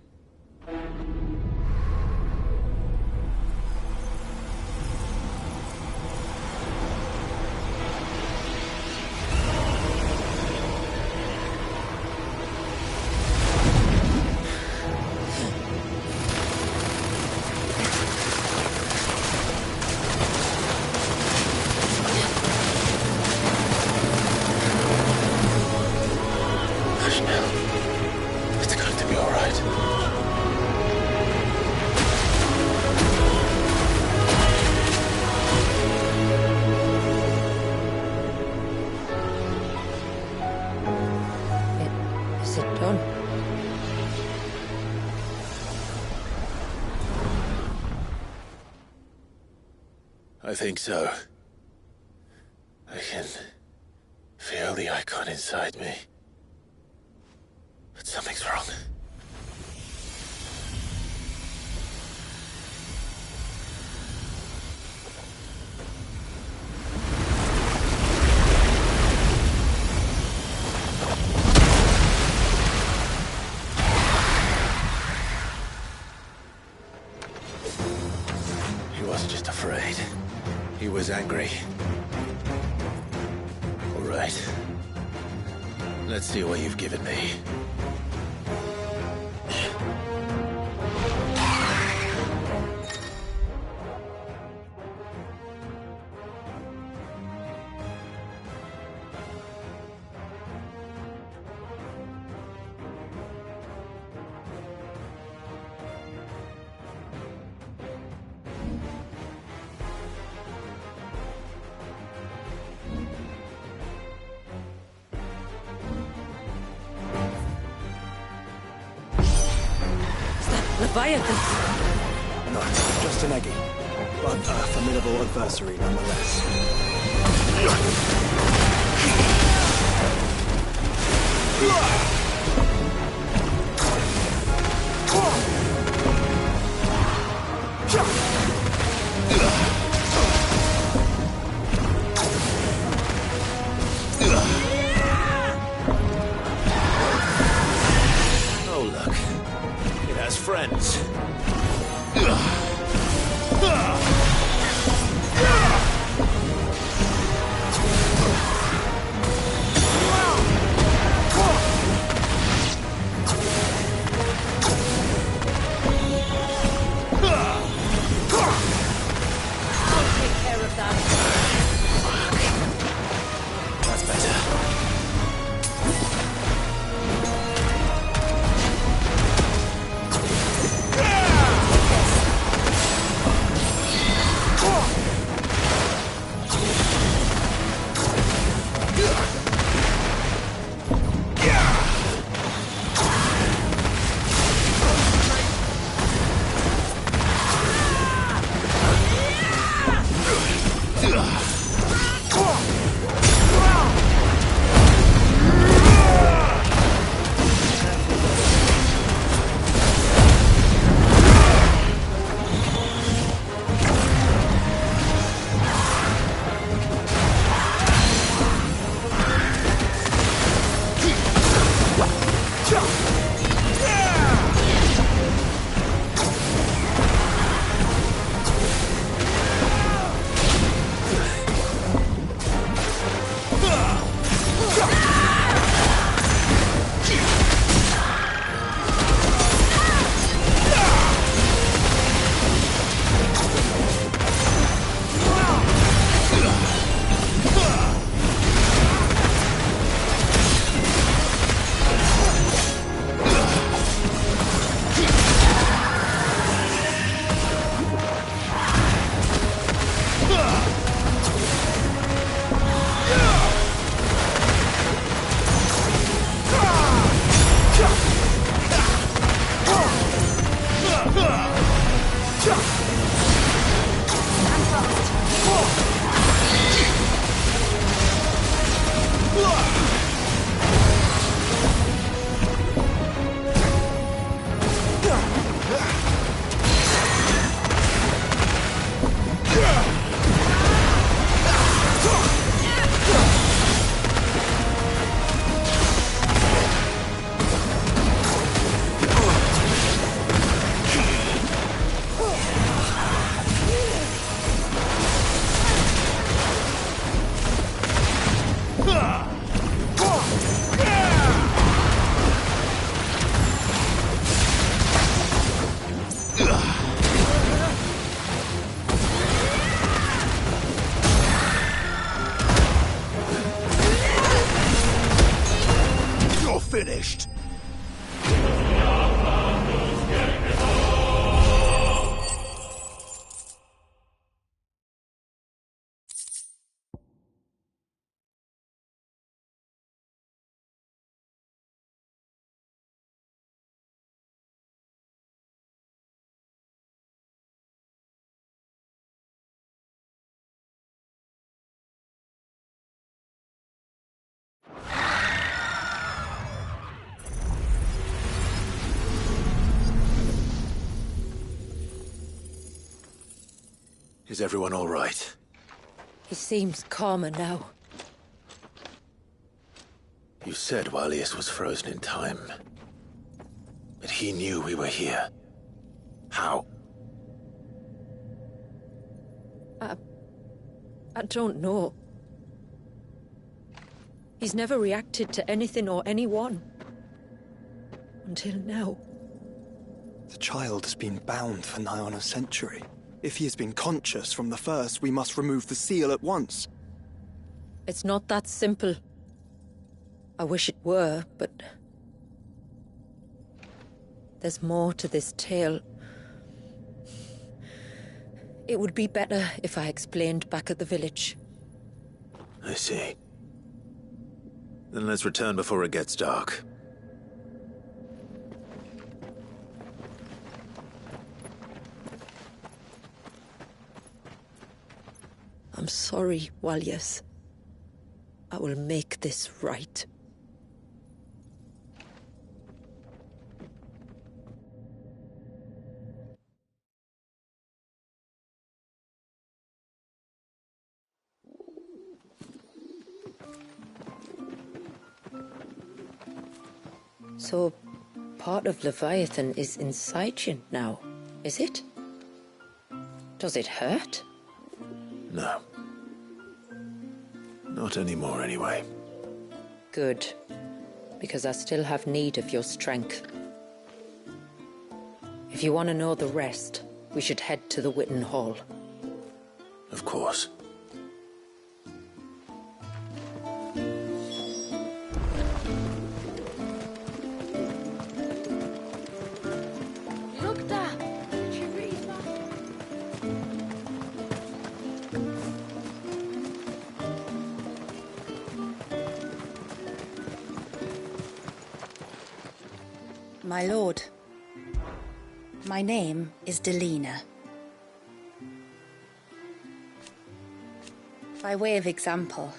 I think so. I can feel the icon inside me. But something's wrong. He wasn't just afraid. He was angry. All right. Let's see what you've given me. Leviathan! No, just an eggy. But a formidable adversary nonetheless. Oh, look. It has friends. Is everyone all right? He seems calmer now. You said Walius was frozen in time. But he knew we were here. How? I don't know. He's never reacted to anything or anyone. Until now. The child has been bound for nigh on a century. If he has been conscious from the first, we must remove the seal at once. It's not that simple. I wish it were, but... there's more to this tale. It would be better if I explained back at the village. I see. Then let's return before it gets dark. I'm sorry, Walius. I will make this right. So, part of Leviathan is inside you now, is it? Does it hurt? No. Not anymore, anyway. Good. Because I still have need of your strength. If you want to know the rest, we should head to the Witten Hall. Of course. Look there! My lord, my name is Delina. By way of example,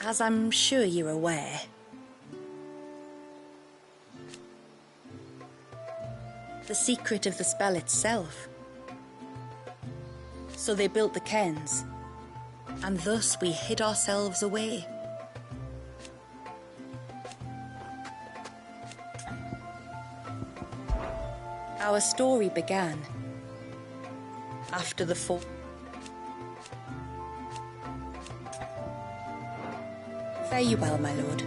as I'm sure you're aware, the secret of the spell itself. So they built the cairns, and thus we hid ourselves away. Our story began after the fall. Fare you well, my lord.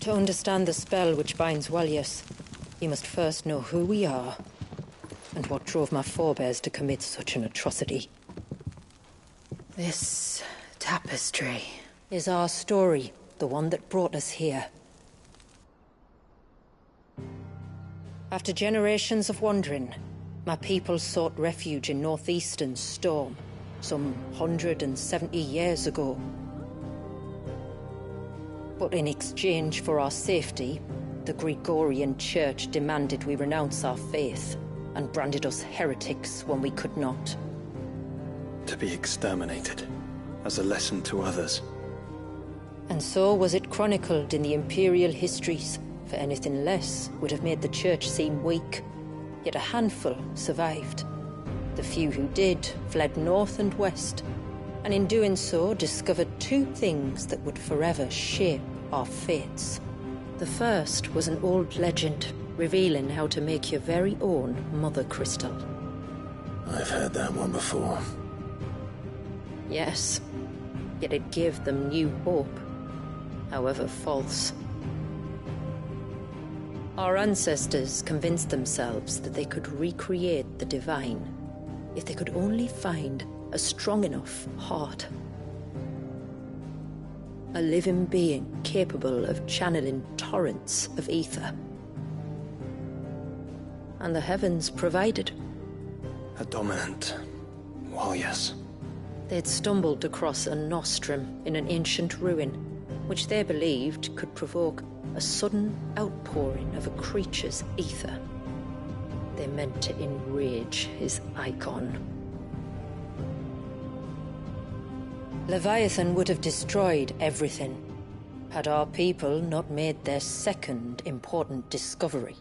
To understand the spell which binds Walius, you must first know who we are, and what drove my forebears to commit such an atrocity. This tapestry is our story, the one that brought us here. After generations of wandering, my people sought refuge in northeastern Storm, some 170 years ago. But in exchange for our safety, the Gregorian Church demanded we renounce our faith and branded us heretics when we could not. To be exterminated, as a lesson to others. And so was it chronicled in the imperial histories, for anything less would have made the Church seem weak. Yet a handful survived. The few who did fled north and west, and in doing so discovered two things that would forever shape our fates. The first was an old legend revealing how to make your very own mother crystal. I've heard that one before. Yes, yet it gave them new hope, however false. Our ancestors convinced themselves that they could recreate the divine if they could only find a strong enough heart. A living being capable of channeling torrents of ether. And the heavens provided. A dominant Walius. They'd stumbled across a nostrum in an ancient ruin, which they believed could provoke a sudden outpouring of a creature's ether. They meant to enrage his icon. Leviathan would have destroyed everything had our people not made their second important discovery.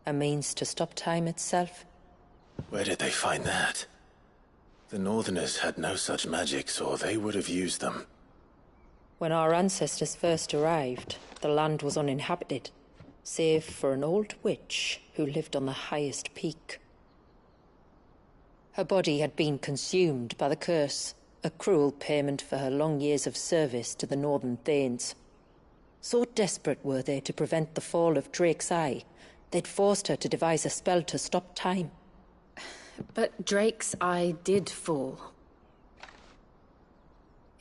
A means to stop time itself. Where did they find that? The Northerners had no such magics, or they would have used them. When our ancestors first arrived, the land was uninhabited, save for an old witch who lived on the highest peak. Her body had been consumed by the curse, a cruel payment for her long years of service to the Northern Thanes. So desperate were they to prevent the fall of Drake's Eye, they'd forced her to devise a spell to stop time. But Drake's Eye did fall.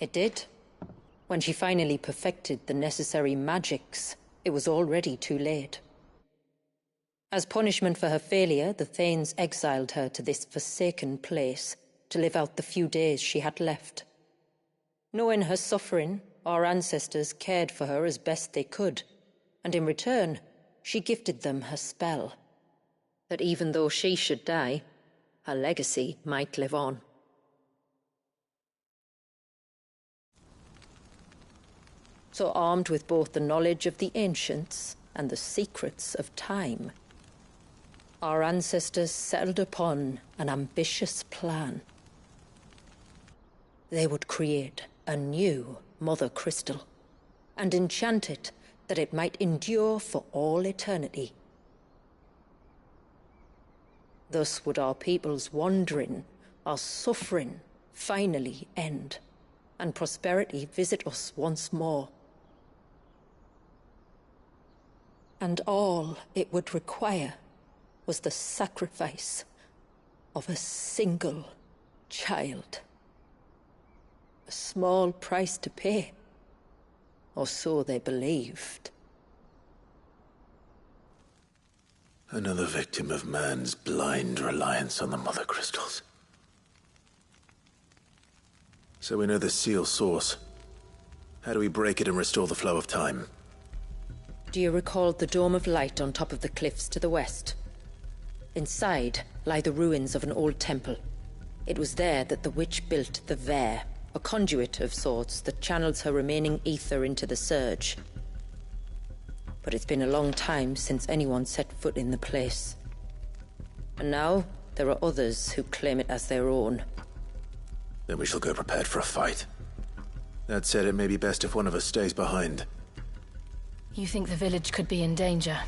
It did. When she finally perfected the necessary magics, it was already too late. As punishment for her failure, the Thanes exiled her to this forsaken place to live out the few days she had left. Knowing her suffering, our ancestors cared for her as best they could, and in return, she gifted them her spell. That even though she should die, her legacy might live on. So armed with both the knowledge of the ancients and the secrets of time, our ancestors settled upon an ambitious plan. They would create a new Mother Crystal and enchant it that it might endure for all eternity. Thus would our people's wandering, our suffering, finally end, and prosperity visit us once more. And all it would require was the sacrifice of a single child. A small price to pay, or so they believed. Another victim of man's blind reliance on the Mother Crystals. So we know the seal's source. How do we break it and restore the flow of time? Do you recall the dome of light on top of the cliffs to the west? Inside lie the ruins of an old temple. It was there that the witch built the Vare, a conduit of sorts that channels her remaining ether into the surge. But it's been a long time since anyone set foot in the place. And now there are others who claim it as their own. Then we shall go prepared for a fight. That said, it may be best if one of us stays behind. You think the village could be in danger?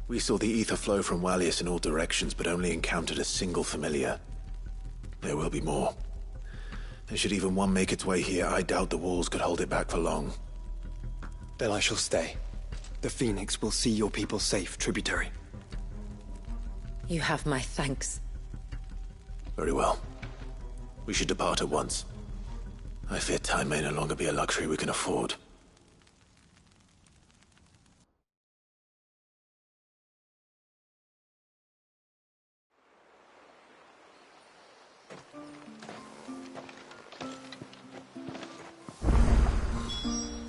We saw the ether flow from Wallius in all directions, but only encountered a single familiar. There will be more. And should even one make its way here, I doubt the walls could hold it back for long. Then I shall stay. The Phoenix will see your people safe, tributary. You have my thanks. Very well. We should depart at once. I fear time may no longer be a luxury we can afford.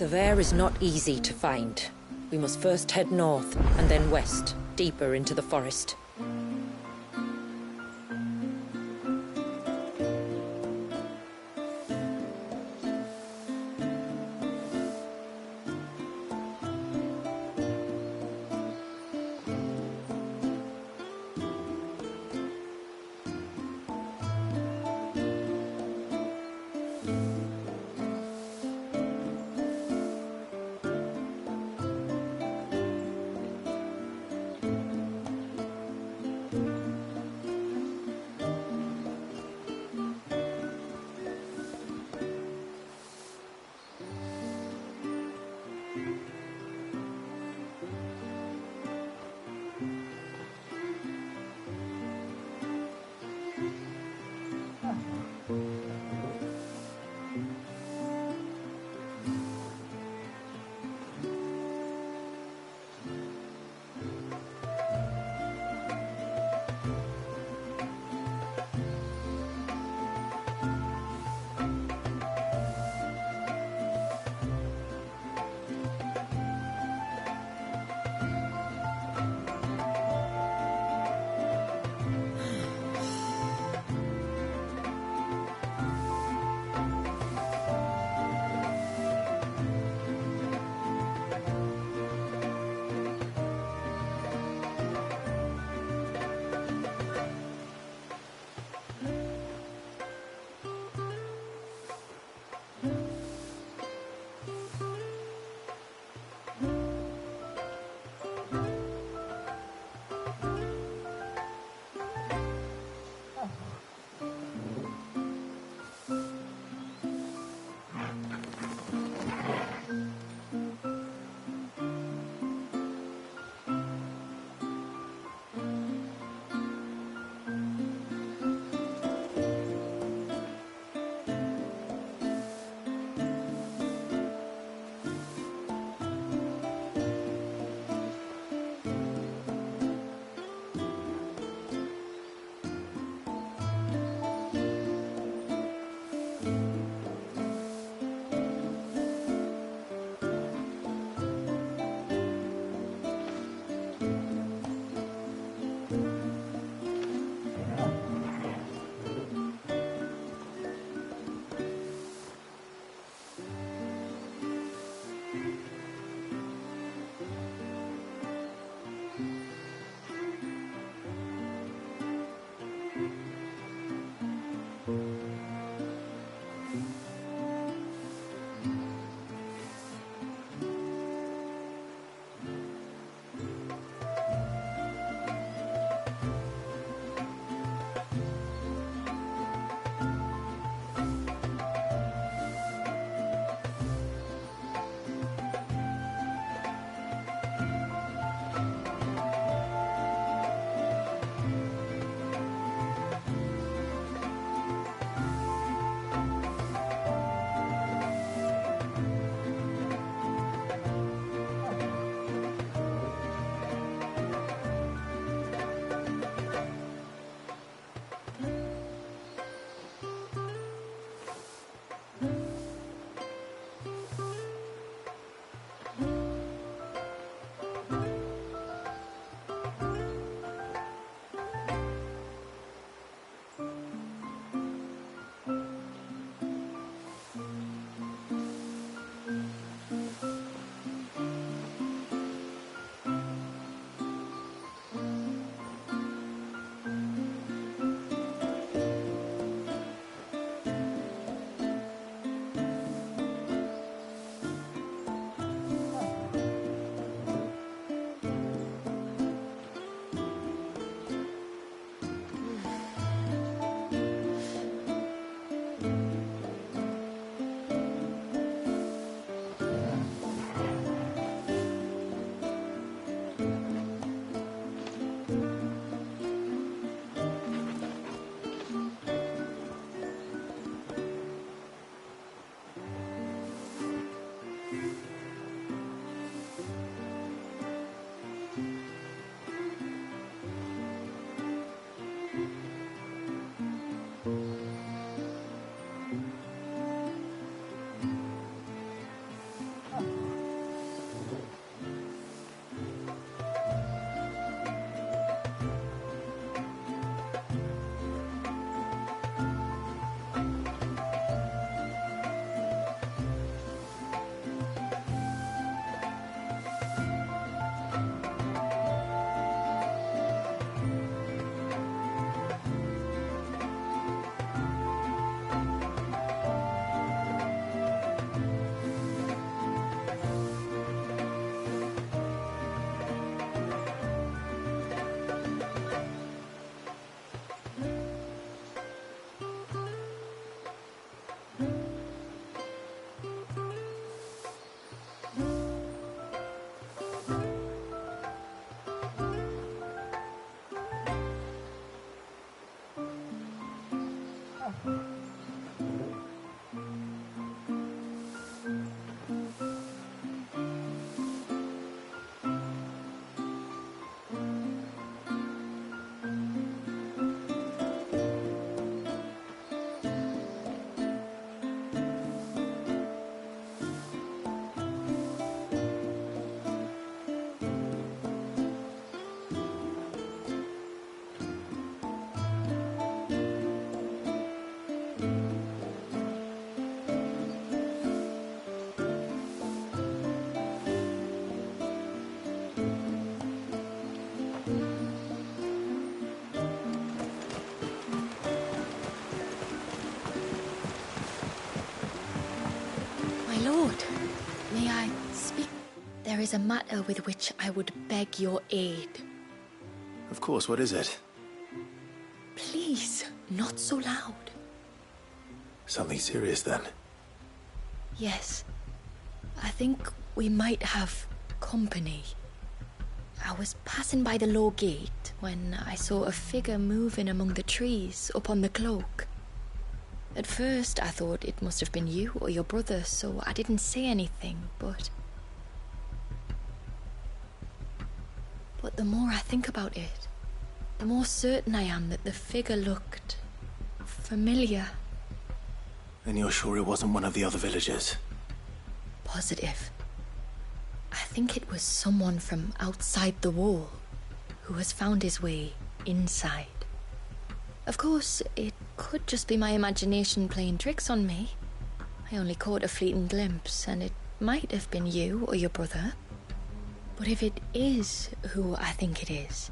The Vare is not easy to find. We must first head north, and then west, deeper into the forest. is a matter with which I would beg your aid. Of course, what is it? Please, not so loud. Something serious, then? Yes. I think we might have company. I was passing by the low gate when I saw a figure moving among the trees up on the cloak. At first, I thought it must have been you or your brother, so I didn't say anything, but the more I think about it, the more certain I am that the figure looked familiar. And you're sure it wasn't one of the other villagers? Positive. I think it was someone from outside the wall who has found his way inside. Of course, it could just be my imagination playing tricks on me. I only caught a fleeting glimpse, and it might have been you or your brother. But if it is who I think it is,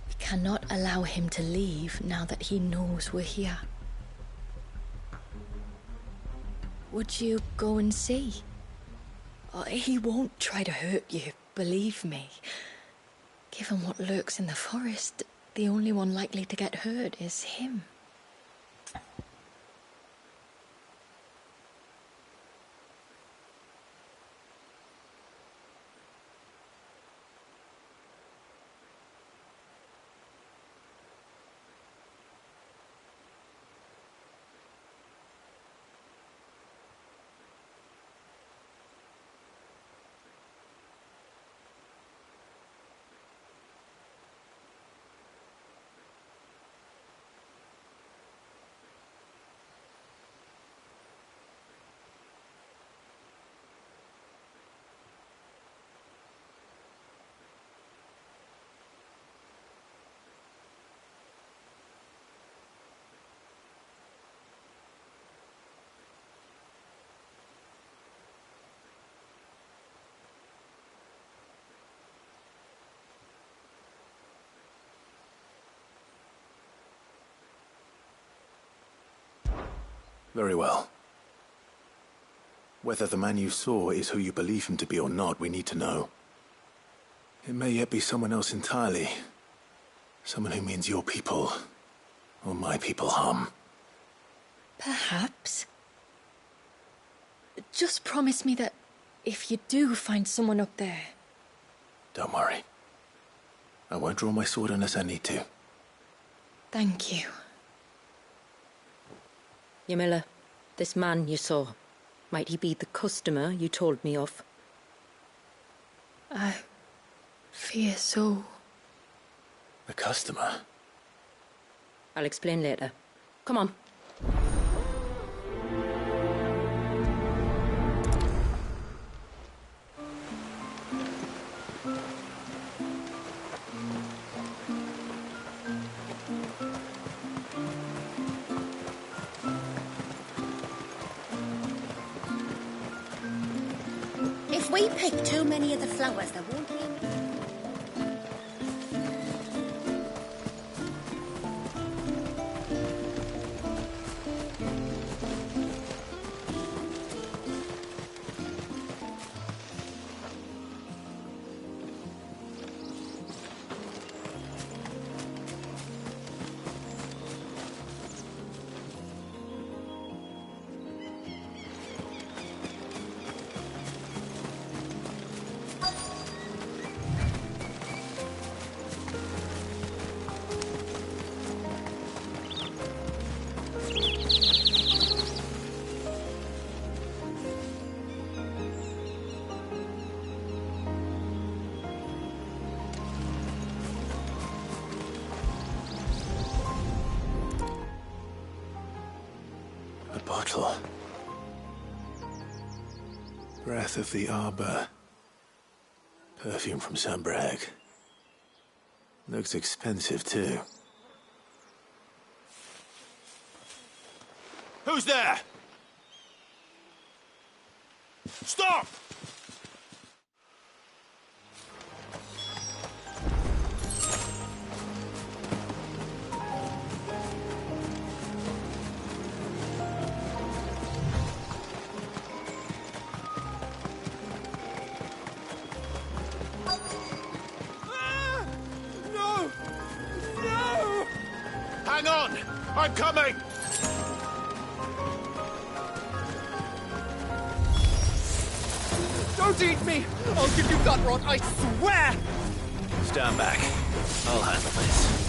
we cannot allow him to leave now that he knows we're here. Would you go and see? He won't try to hurt you, believe me. Given what lurks in the forest, the only one likely to get hurt is him. Very well. Whether the man you saw is who you believe him to be or not, we need to know. It may yet be someone else entirely. Someone who means your people, or my people, harm. Perhaps. Just promise me that if you do find someone up there... Don't worry. I won't draw my sword unless I need to. Thank you. Yamila, this man you saw, might he be the customer you told me of? I fear so. The customer? I'll explain later. Come on. If we pick too many of the flowers, there won't be any. Bottle. Breath of the arbor. Perfume from Sambrag. Looks expensive, too. Who's there? Stop! Hang on! I'm coming! Don't eat me! I'll give you gut rot, I swear! Stand back. I'll handle this.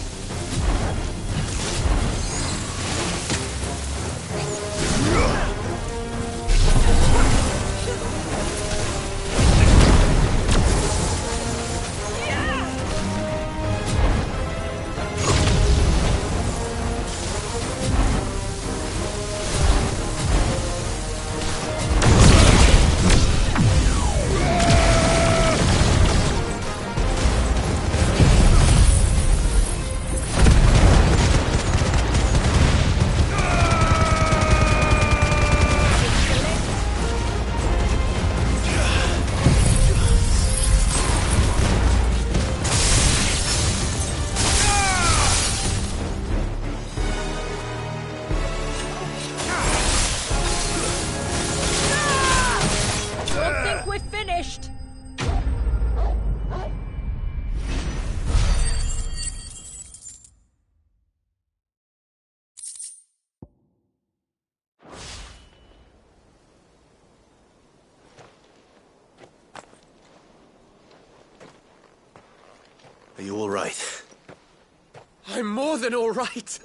Are you all right? I'm more than all right.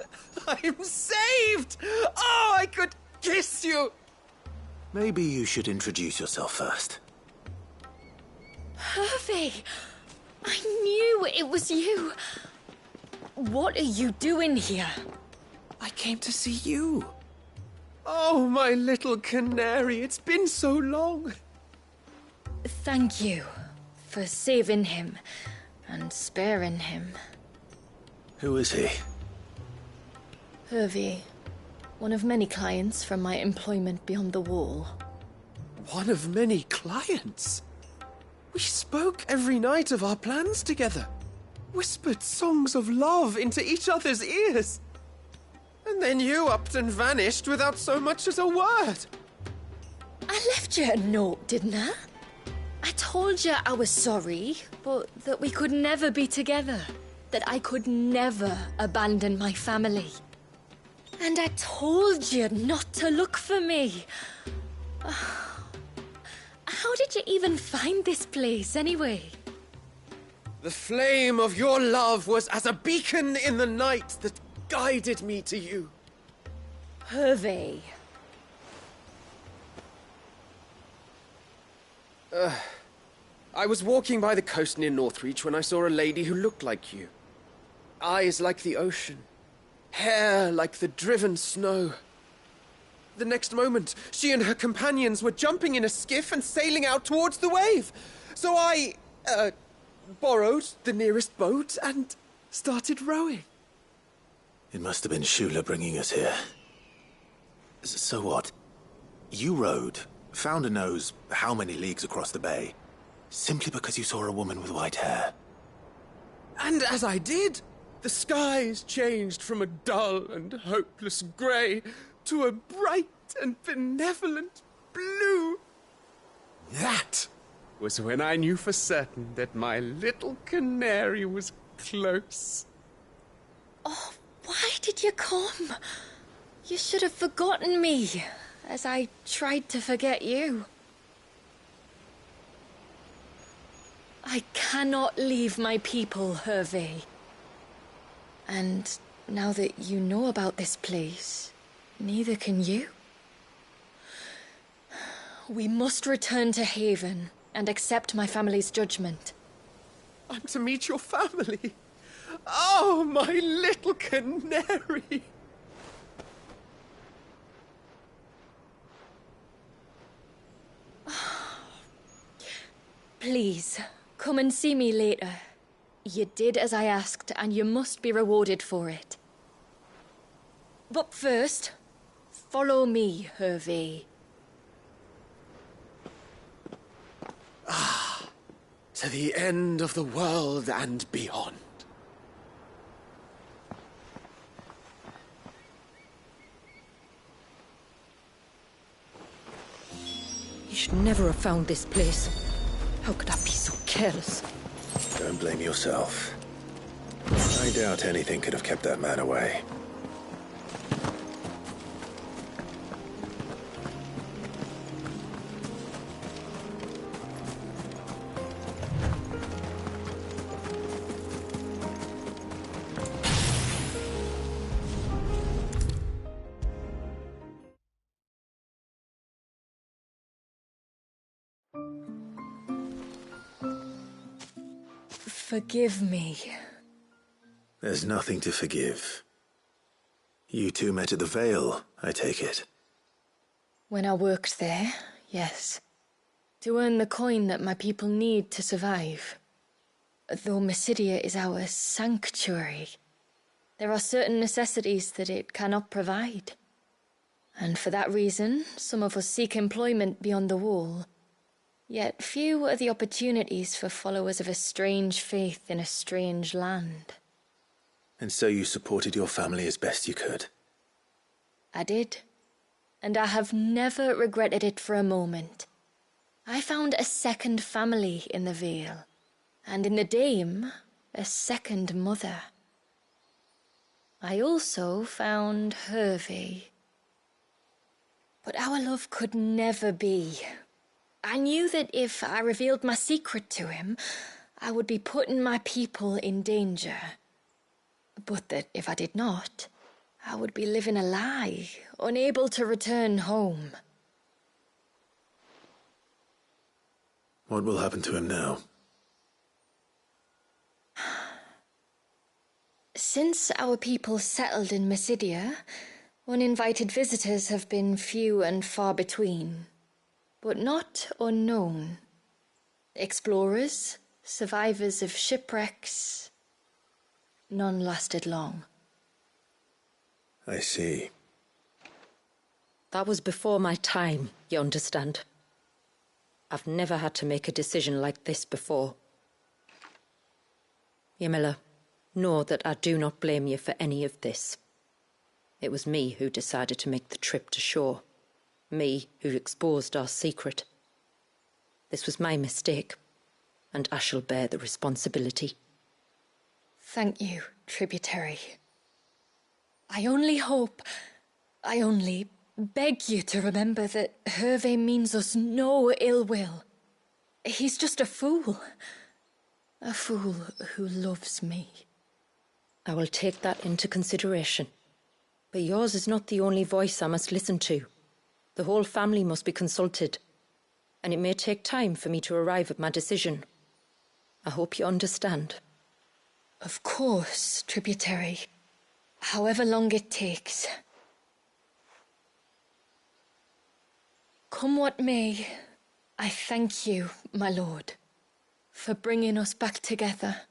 I'm saved! Oh, I could kiss you! Maybe you should introduce yourself first. Hervey! I knew it was you. What are you doing here? I came to see you. Oh, my little canary, it's been so long. Thank you for saving him and sparing him. Who is he? Hervey, one of many clients from my employment beyond the wall. One of many clients? We spoke every night of our plans together. Whispered songs of love into each other's ears. And then you upped and vanished without so much as a word. I left you a note, didn't I? I told you I was sorry, but that we could never be together. That I could never abandon my family. And I told you not to look for me. How did you even find this place, anyway? The flame of your love was as a beacon in the night that guided me to you. Hervey. I was walking by the coast near Northreach when I saw a lady who looked like you. Eyes like the ocean. Hair like the driven snow. The next moment, she and her companions were jumping in a skiff and sailing out towards the wave. So I, borrowed the nearest boat and started rowing. It must have been Shula bringing us here. So what? You rowed, found a nose how many leagues across the bay, simply because you saw a woman with white hair. And as I did, the skies changed from a dull and hopeless grey to a bright and benevolent blue. That was when I knew for certain that my little canary was close. Oh, why did you come? You should have forgotten me, as I tried to forget you. I cannot leave my people, Hervey. And now that you know about this place, neither can you. We must return to Haven and accept my family's judgment. I'm to meet your family. Oh, my little canary. Please, come and see me later. You did as I asked, and you must be rewarded for it. But first, follow me, Hervey. To the end of the world and beyond. You should never have found this place. How could I be so careless? Don't blame yourself. I doubt anything could have kept that man away. Forgive me. There's nothing to forgive. You two met at the Vale, I take it. When I worked there, yes. To earn the coin that my people need to survive. Though Mysidia is our sanctuary, there are certain necessities that it cannot provide. And for that reason, some of us seek employment beyond the wall. Yet few are the opportunities for followers of a strange faith in a strange land. And so you supported your family as best you could? I did. And I have never regretted it for a moment. I found a second family in the Vale. And in the Dame, a second mother. I also found Hervey. But our love could never be. I knew that if I revealed my secret to him, I would be putting my people in danger. But that if I did not, I would be living a lie, unable to return home. What will happen to him now? Since our people settled in Mysidia, uninvited visitors have been few and far between, but not unknown. Explorers, survivors of shipwrecks, none lasted long. I see. That was before my time, you understand. I've never had to make a decision like this before. Ymila, know that I do not blame you for any of this. It was me who decided to make the trip to shore. Me who exposed our secret. This was my mistake, and I shall bear the responsibility. Thank you, tributary. I only beg you to remember that Hervey means us no ill will. He's just a fool. A fool who loves me. I will take that into consideration. But yours is not the only voice I must listen to. The whole family must be consulted, and it may take time for me to arrive at my decision. I hope you understand. Of course, tributary. However long it takes. Come what may, I thank you, my lord, for bringing us back together.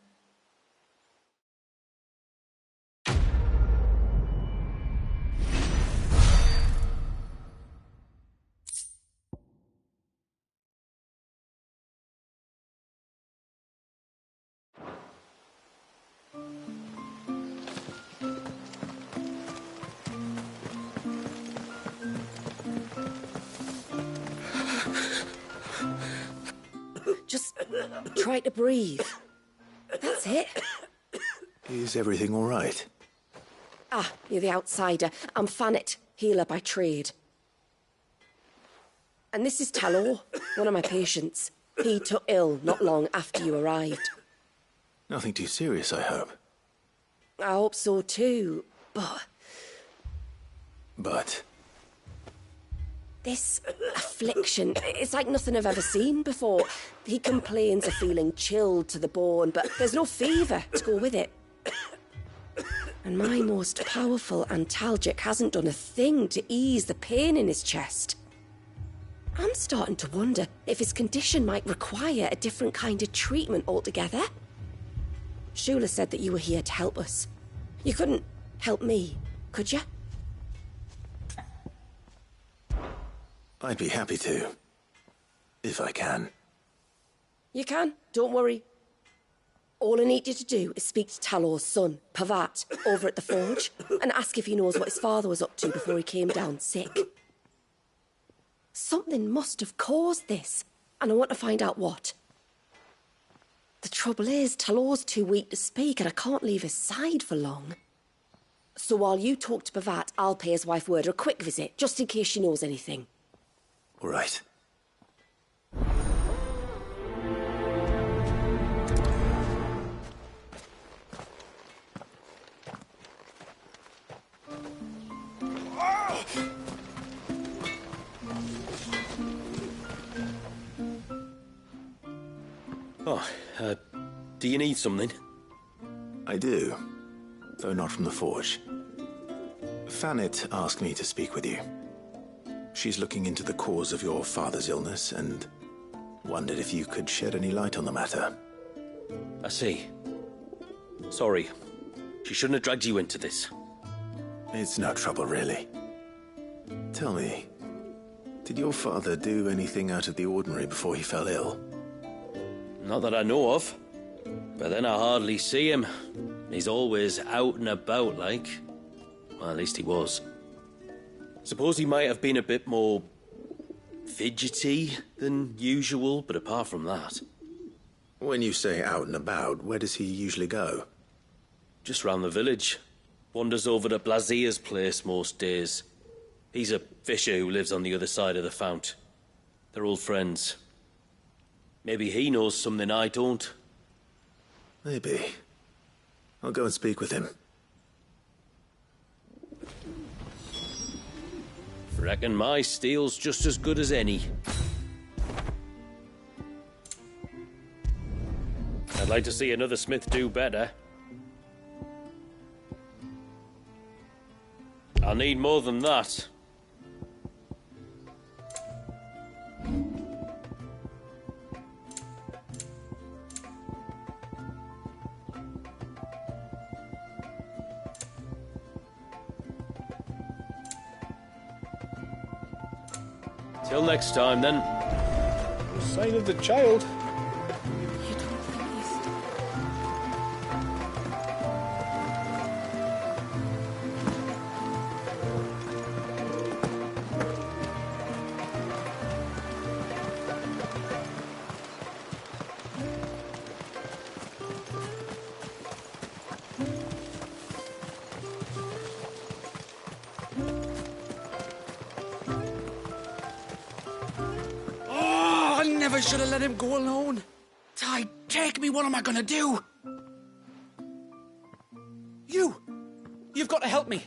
Just try to breathe. That's it. Is everything all right? Ah, you're the outsider. I'm Fannet, healer by trade. And this is Talor, one of my patients. He took ill not long after you arrived. Nothing too serious, I hope. I hope so too, but... But? This affliction, it's like nothing I've ever seen before. He complains of feeling chilled to the bone, but there's no fever to go with it. And my most powerful antalgic hasn't done a thing to ease the pain in his chest. I'm starting to wonder if his condition might require a different kind of treatment altogether. Shula said that you were here to help us. You couldn't help me, could you? I'd be happy to. If I can. You can, don't worry. All I need you to do is speak to Talor's son, Pavat, over at the forge, and ask if he knows what his father was up to before he came down sick. Something must have caused this, and I want to find out what. The trouble is, Talor's too weak to speak, and I can't leave his side for long. So while you talk to Pavat, I'll pay his wife word a quick visit, just in case she knows anything. All right. Oh, Do you need something? I do, though not from the forge. Fanit asked me to speak with you. She's looking into the cause of your father's illness and wondered if you could shed any light on the matter. I see. Sorry. She shouldn't have dragged you into this. It's no trouble, really. Tell me, did your father do anything out of the ordinary before he fell ill? Not that I know of. But then I hardly see him. He's always out and about, like. Well, at least he was. Suppose he might have been a bit more fidgety than usual, but apart from that... When you say out and about, where does he usually go? Just round the village. Wanders over to Blazier's place most days. He's a fisher who lives on the other side of the fount. They're old friends. Maybe he knows something I don't. Maybe. I'll go and speak with him. Reckon my steel's just as good as any. I'd like to see another smith do better. I'll need more than that. Till next time, then. No sign of the child. I should have let him go alone. Ty, take me, what am I gonna do? You've got to help me.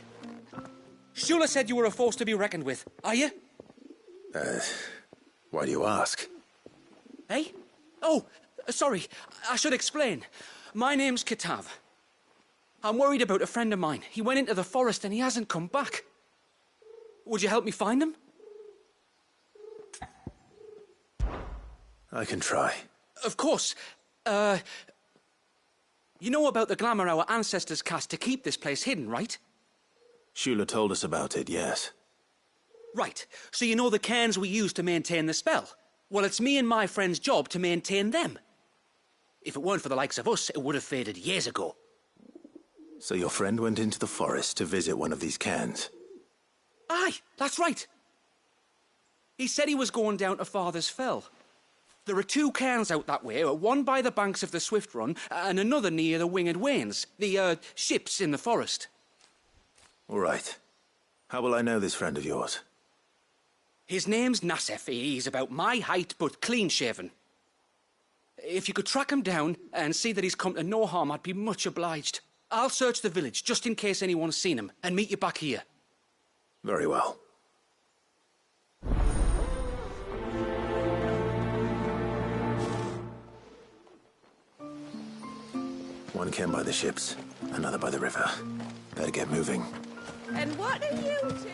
Shula said you were a force to be reckoned with. Are you? Why do you ask? Hey? Oh, sorry. I should explain. My name's Kitav. I'm worried about a friend of mine. He went into the forest and he hasn't come back. Would you help me find him? I can try. Of course. You know about the glamour our ancestors cast to keep this place hidden, right? Shula told us about it, yes. Right. So you know the cairns we use to maintain the spell? Well, it's me and my friend's job to maintain them. If it weren't for the likes of us, it would have faded years ago. So your friend went into the forest to visit one of these cairns? Aye, that's right. He said he was going down to Father's Fell. There are two cairns out that way, one by the banks of the Swift Run, and another near the Winged Wains, the, ships in the forest. All right. How will I know this friend of yours? His name's Nassef. He's about my height, but clean-shaven. If you could track him down and see that he's come to no harm, I'd be much obliged. I'll search the village, just in case anyone's seen him, and meet you back here. Very well. One cairn by the ships, another by the river. Better get moving. And what are you two?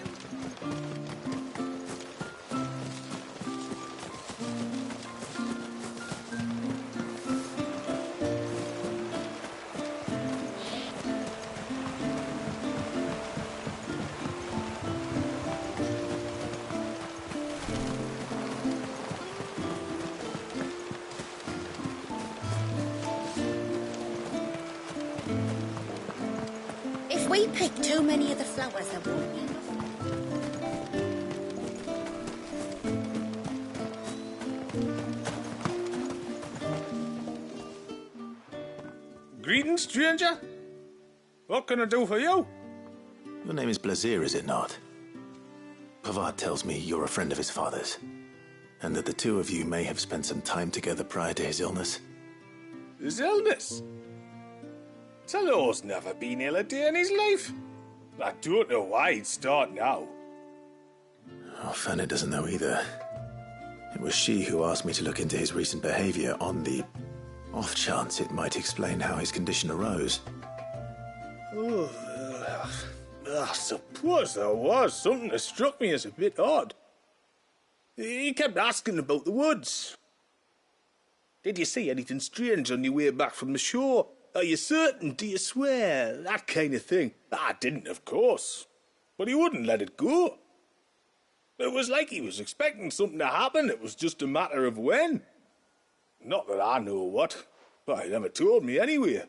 If we pick too many of the flowers, there won't be enough. Greetings, stranger. What can I do for you? Your name is Blazier, is it not? Pavad tells me you're a friend of his father's, and that the two of you may have spent some time together prior to his illness. His illness? Talo's never been ill a day in his life. I don't know why he'd start now. Oh, Fanny doesn't know either. It was she who asked me to look into his recent behavior on the Off chance it might explain how his condition arose. Oh, I suppose there was something that struck me as a bit odd. He kept asking about the woods. Did you see anything strange on your way back from the shore? Are you certain? Do you swear? That kind of thing. I didn't, of course. But he wouldn't let it go. It was like he was expecting something to happen. It was just a matter of when. Not that I know what, but he never told me anyway.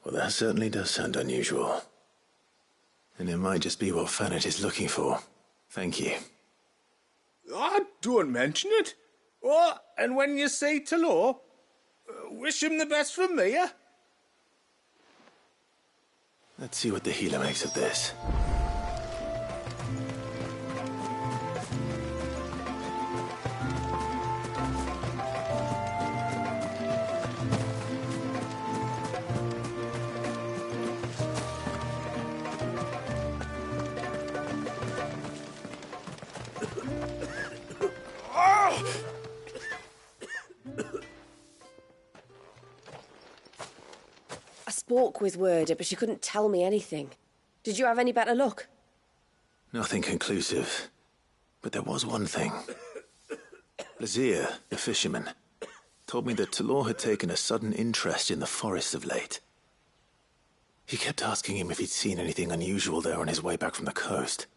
Well, that certainly does sound unusual. And it might just be what Fanet is looking for. Thank you. I don't mention it. Oh, and when you see Talor, wish him the best from me, eh? Let's see what the healer makes of this. I spoke with Werder, but she couldn't tell me anything. Did you have any better luck? Nothing conclusive. But there was one thing. Lazir, the fisherman, told me that Talor had taken a sudden interest in the forest of late. He kept asking him if he'd seen anything unusual there on his way back from the coast,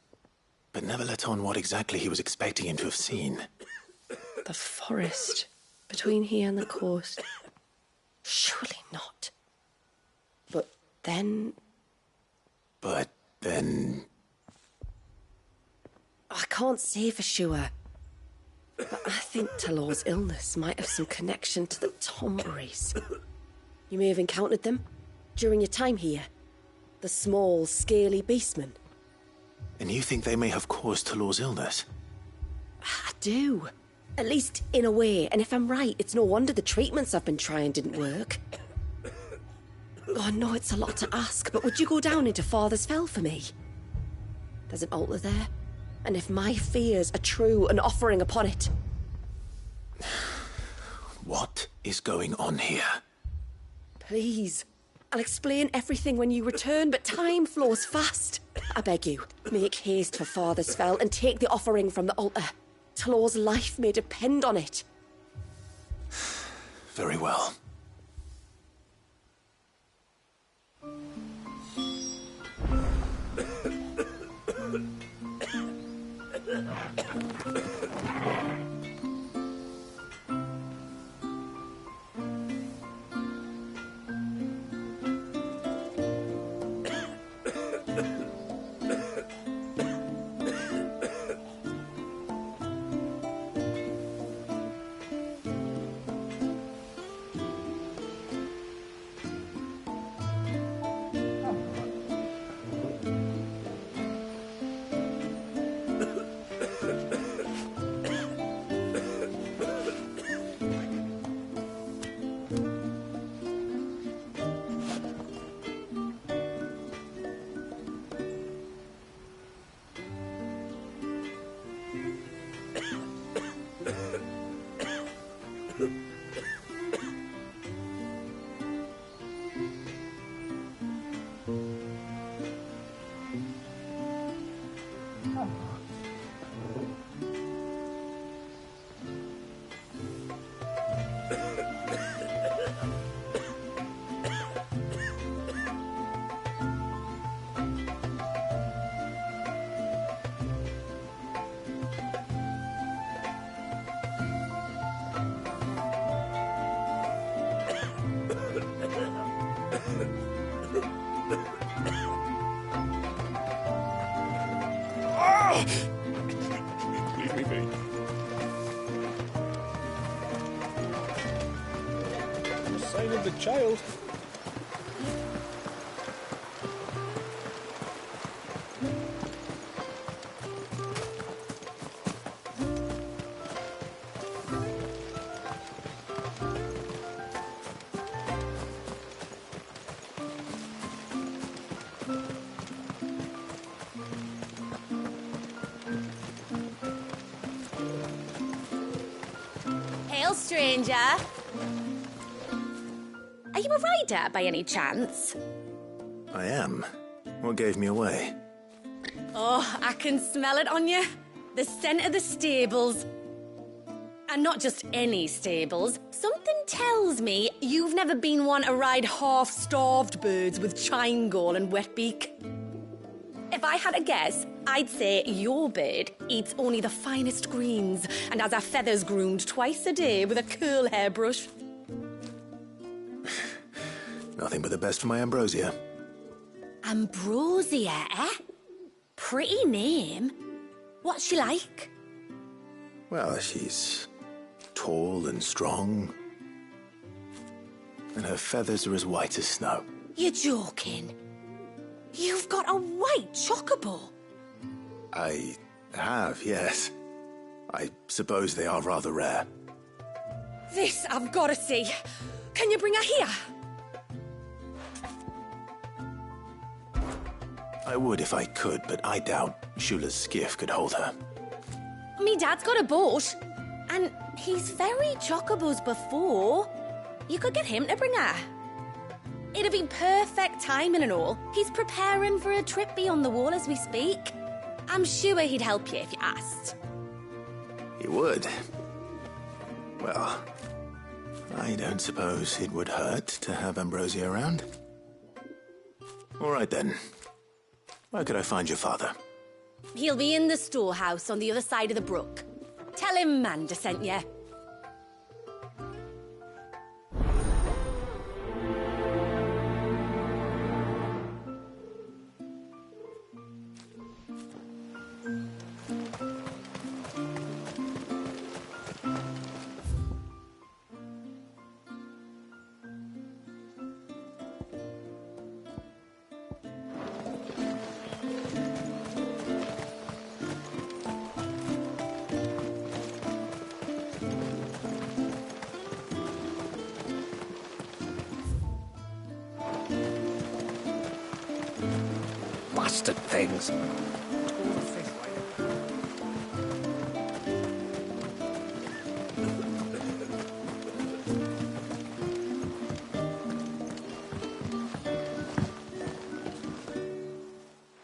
but never let on what exactly he was expecting him to have seen. The forest between here and the coast. Surely not. But then... I can't say for sure. But I think Talor's illness might have some connection to the Tomberries. You may have encountered them during your time here. The small, scaly beastmen. And you think they may have caused Talor's illness? I do. At least in a way. And if I'm right, it's no wonder the treatments I've been trying didn't work. Oh, I know it's a lot to ask, but would you go down into Father's Fell for me? There's an altar there, and if my fears are true, an offering upon it. What is going on here? Please. I'll explain everything when you return, but time flows fast. I beg you, make haste for Father's Fell and take the offering from the altar. Talor's life may depend on it. Very well. Leave me be. No sign of the child. Hail, stranger. you a rider by any chance? I am. What gave me away? Oh, I can smell it on you. The scent of the stables. And not just any stables. Something tells me you've never been one to ride half-starved birds with chine gall and wet beak. If I had to guess, I'd say your bird eats only the finest greens and has her feathers groomed twice a day with a curl hairbrush. Nothing but the best for my Ambrosia. Ambrosia, eh? Pretty name. What's she like? Well, she's tall and strong. And her feathers are as white as snow. You're joking. You've got a white chocobo. I have, yes. I suppose they are rather rare. This I've got to see. Can you bring her here? I would if I could, but I doubt Shula's skiff could hold her. Me dad's got a boat. And he's ferried chocobos before. You could get him to bring her. It'd be perfect timing and all. He's preparing for a trip beyond the wall as we speak. I'm sure he'd help you if you asked. He would. Well, I don't suppose it would hurt to have Ambrosia around. All right then. Where could I find your father? He'll be in the storehouse on the other side of the brook. Tell him Manda sent you. Bastard things.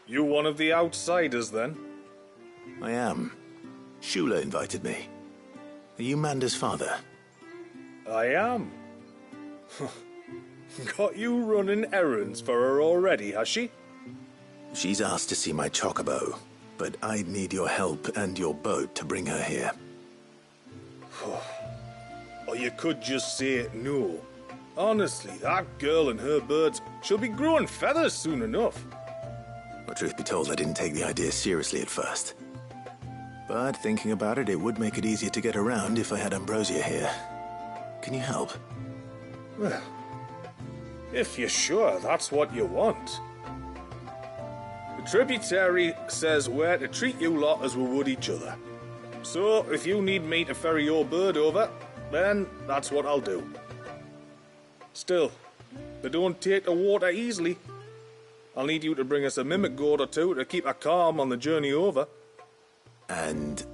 You one of the outsiders, then? I am. Shula invited me. Are you Manda's father? I am. Got you running errands for her already, has she? She's asked to see my chocobo, but I'd need your help and your boat to bring her here. Or you could just say no. Honestly, that girl and her birds, she'll be growing feathers soon enough. Well, truth be told, I didn't take the idea seriously at first. But thinking about it, it would make it easier to get around if I had Ambrosia here. Can you help? Well, if you're sure that's what you want. The tributary says we're to treat you lot as we would each other. So, if you need me to ferry your bird over, then that's what I'll do. Still, they don't take the water easily. I'll need you to bring us a mimic gourd or two to keep her calm on the journey over. And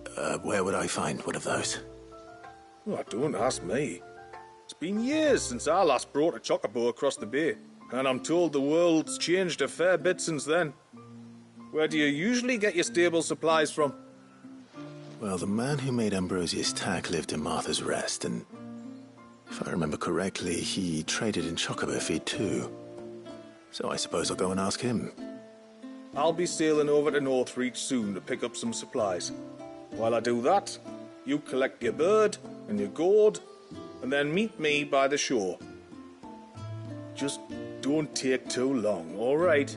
where would I find one of those? Oh, don't ask me. It's been years since I last brought a chocobo across the bay, and I'm told the world's changed a fair bit since then. Where do you usually get your stable supplies from? Well, the man who made Ambrosia's tack lived in Martha's Rest, and if I remember correctly, he traded in chocobo feed too. So I suppose I'll go and ask him. I'll be sailing over to Northreach soon to pick up some supplies. While I do that, you collect your bird and your gourd, and then meet me by the shore. Just don't take too long, all right?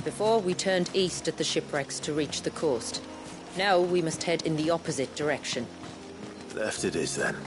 Before, we turned east at the shipwrecks to reach the coast. Now we must head in the opposite direction. Left it is, then.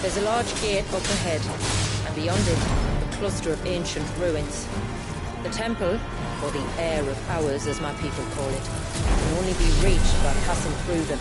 There's a large gate up ahead, and beyond it, a cluster of ancient ruins. The temple, or the Heir of Hours as my people call it, can only be reached by passing through them.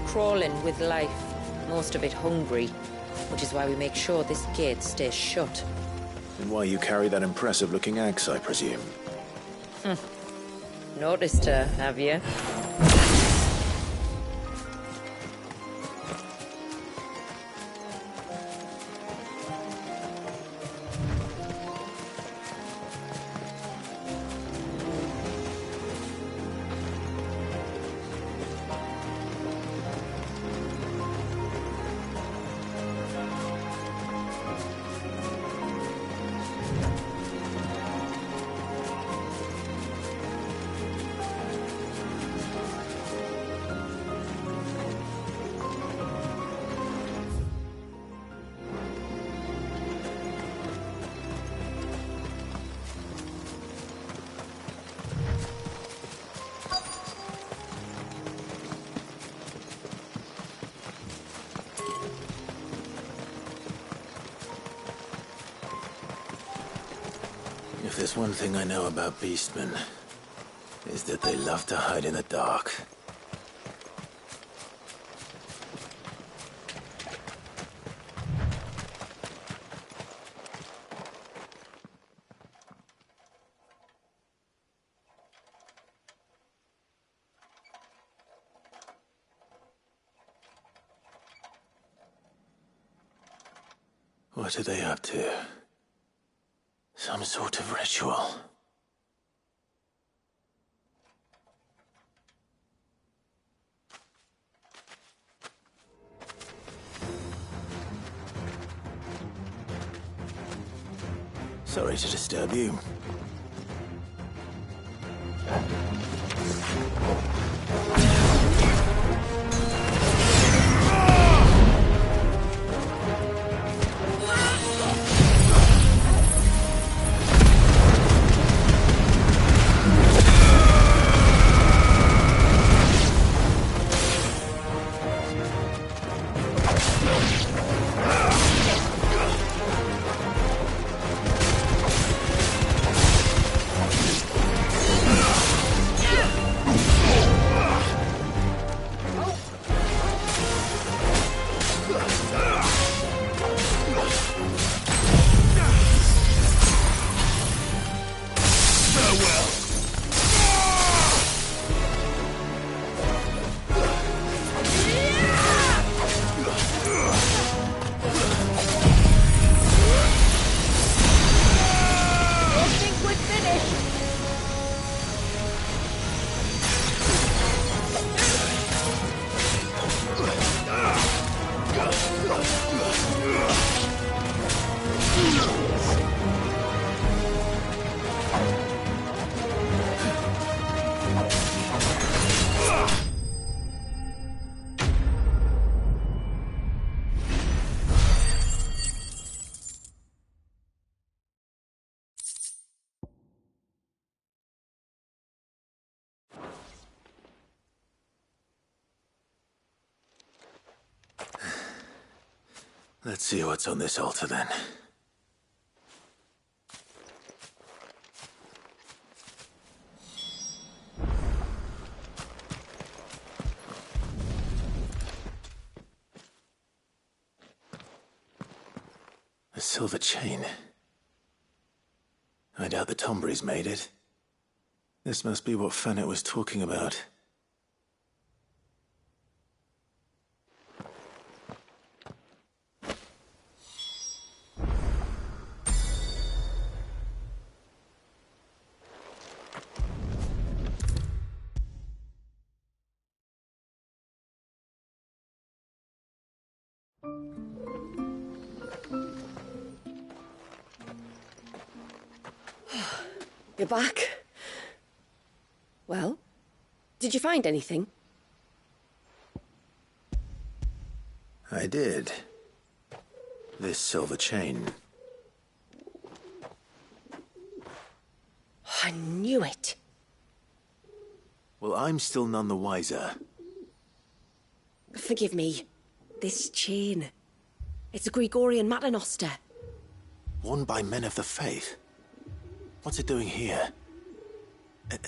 Crawling with life, most of it hungry, which is why we make sure this gate stays shut. And why you carry that impressive-looking axe, I presume? Noticed her, have you? If there's one thing I know about beastmen, is that they love to hide in the dark. What are they up to? Some sort of ritual. Sorry to disturb you. Let's see what's on this altar then. A silver chain. I doubt the Tombury's made it. This must be what Fennec was talking about. You're back. Well, did you find anything? I did. This silver chain. I knew it. Well, I'm still none the wiser. Forgive me. This chain. It's a Gregorian Maternoster. Worn by men of the faith. What's it doing here?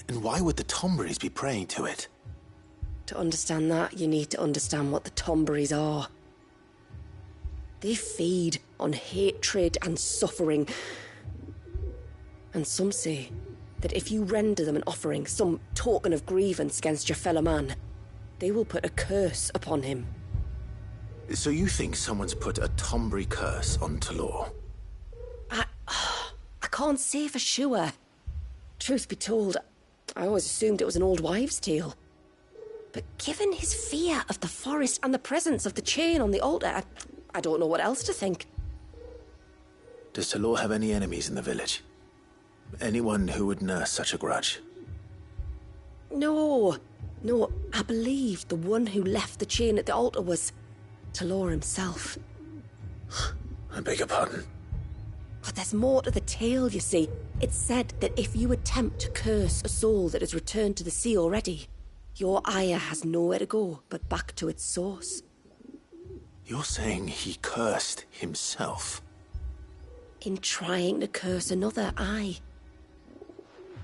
And why would the Tomburys be praying to it? To understand that, you need to understand what the Tomburys are. They feed on hatred and suffering. And some say that if you render them an offering, some token of grievance against your fellow man, they will put a curse upon him. So you think someone's put a Tombury curse on Talor? I can't say for sure. Truth be told, I always assumed it was an old wives' tale. But given his fear of the forest and the presence of the chain on the altar, I don't know what else to think. Does Talor have any enemies in the village? Anyone who would nurse such a grudge? No, I believe the one who left the chain at the altar was Talor himself. I beg your pardon? But there's more to the tale, you see. It's said that if you attempt to curse a soul that has returned to the sea already, your ire has nowhere to go but back to its source. You're saying he cursed himself? In trying to curse another, aye.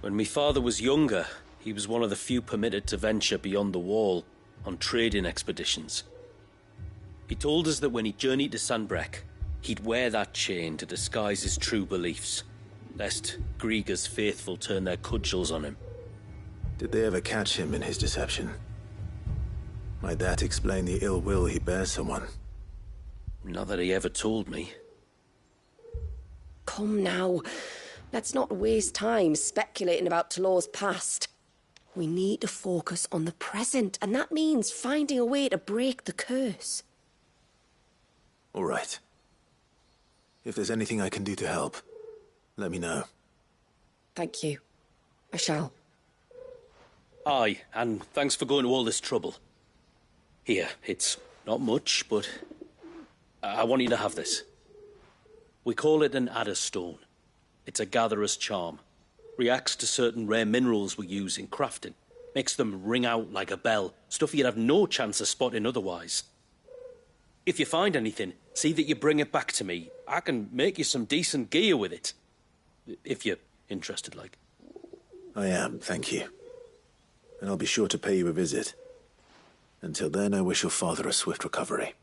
When my father was younger, he was one of the few permitted to venture beyond the wall on trading expeditions. He told us that when he journeyed to Sanbreque, he'd wear that chain to disguise his true beliefs, lest Griega's faithful turn their cudgels on him. Did they ever catch him in his deception? Might that explain the ill will he bears someone? Not that he ever told me. Come now, let's not waste time speculating about Talor's past. We need to focus on the present, and that means finding a way to break the curse. All right. If there's anything I can do to help, let me know. Thank you. I shall. Aye, and thanks for going to all this trouble. Here, it's not much, but I want you to have this. We call it an adder stone. It's a gatherer's charm. Reacts to certain rare minerals we use in crafting. Makes them ring out like a bell, stuff you'd have no chance of spotting otherwise. If you find anything, see that you bring it back to me. I can make you some decent gear with it. If you're interested, like. I am, thank you. And I'll be sure to pay you a visit. Until then, I wish your father a swift recovery.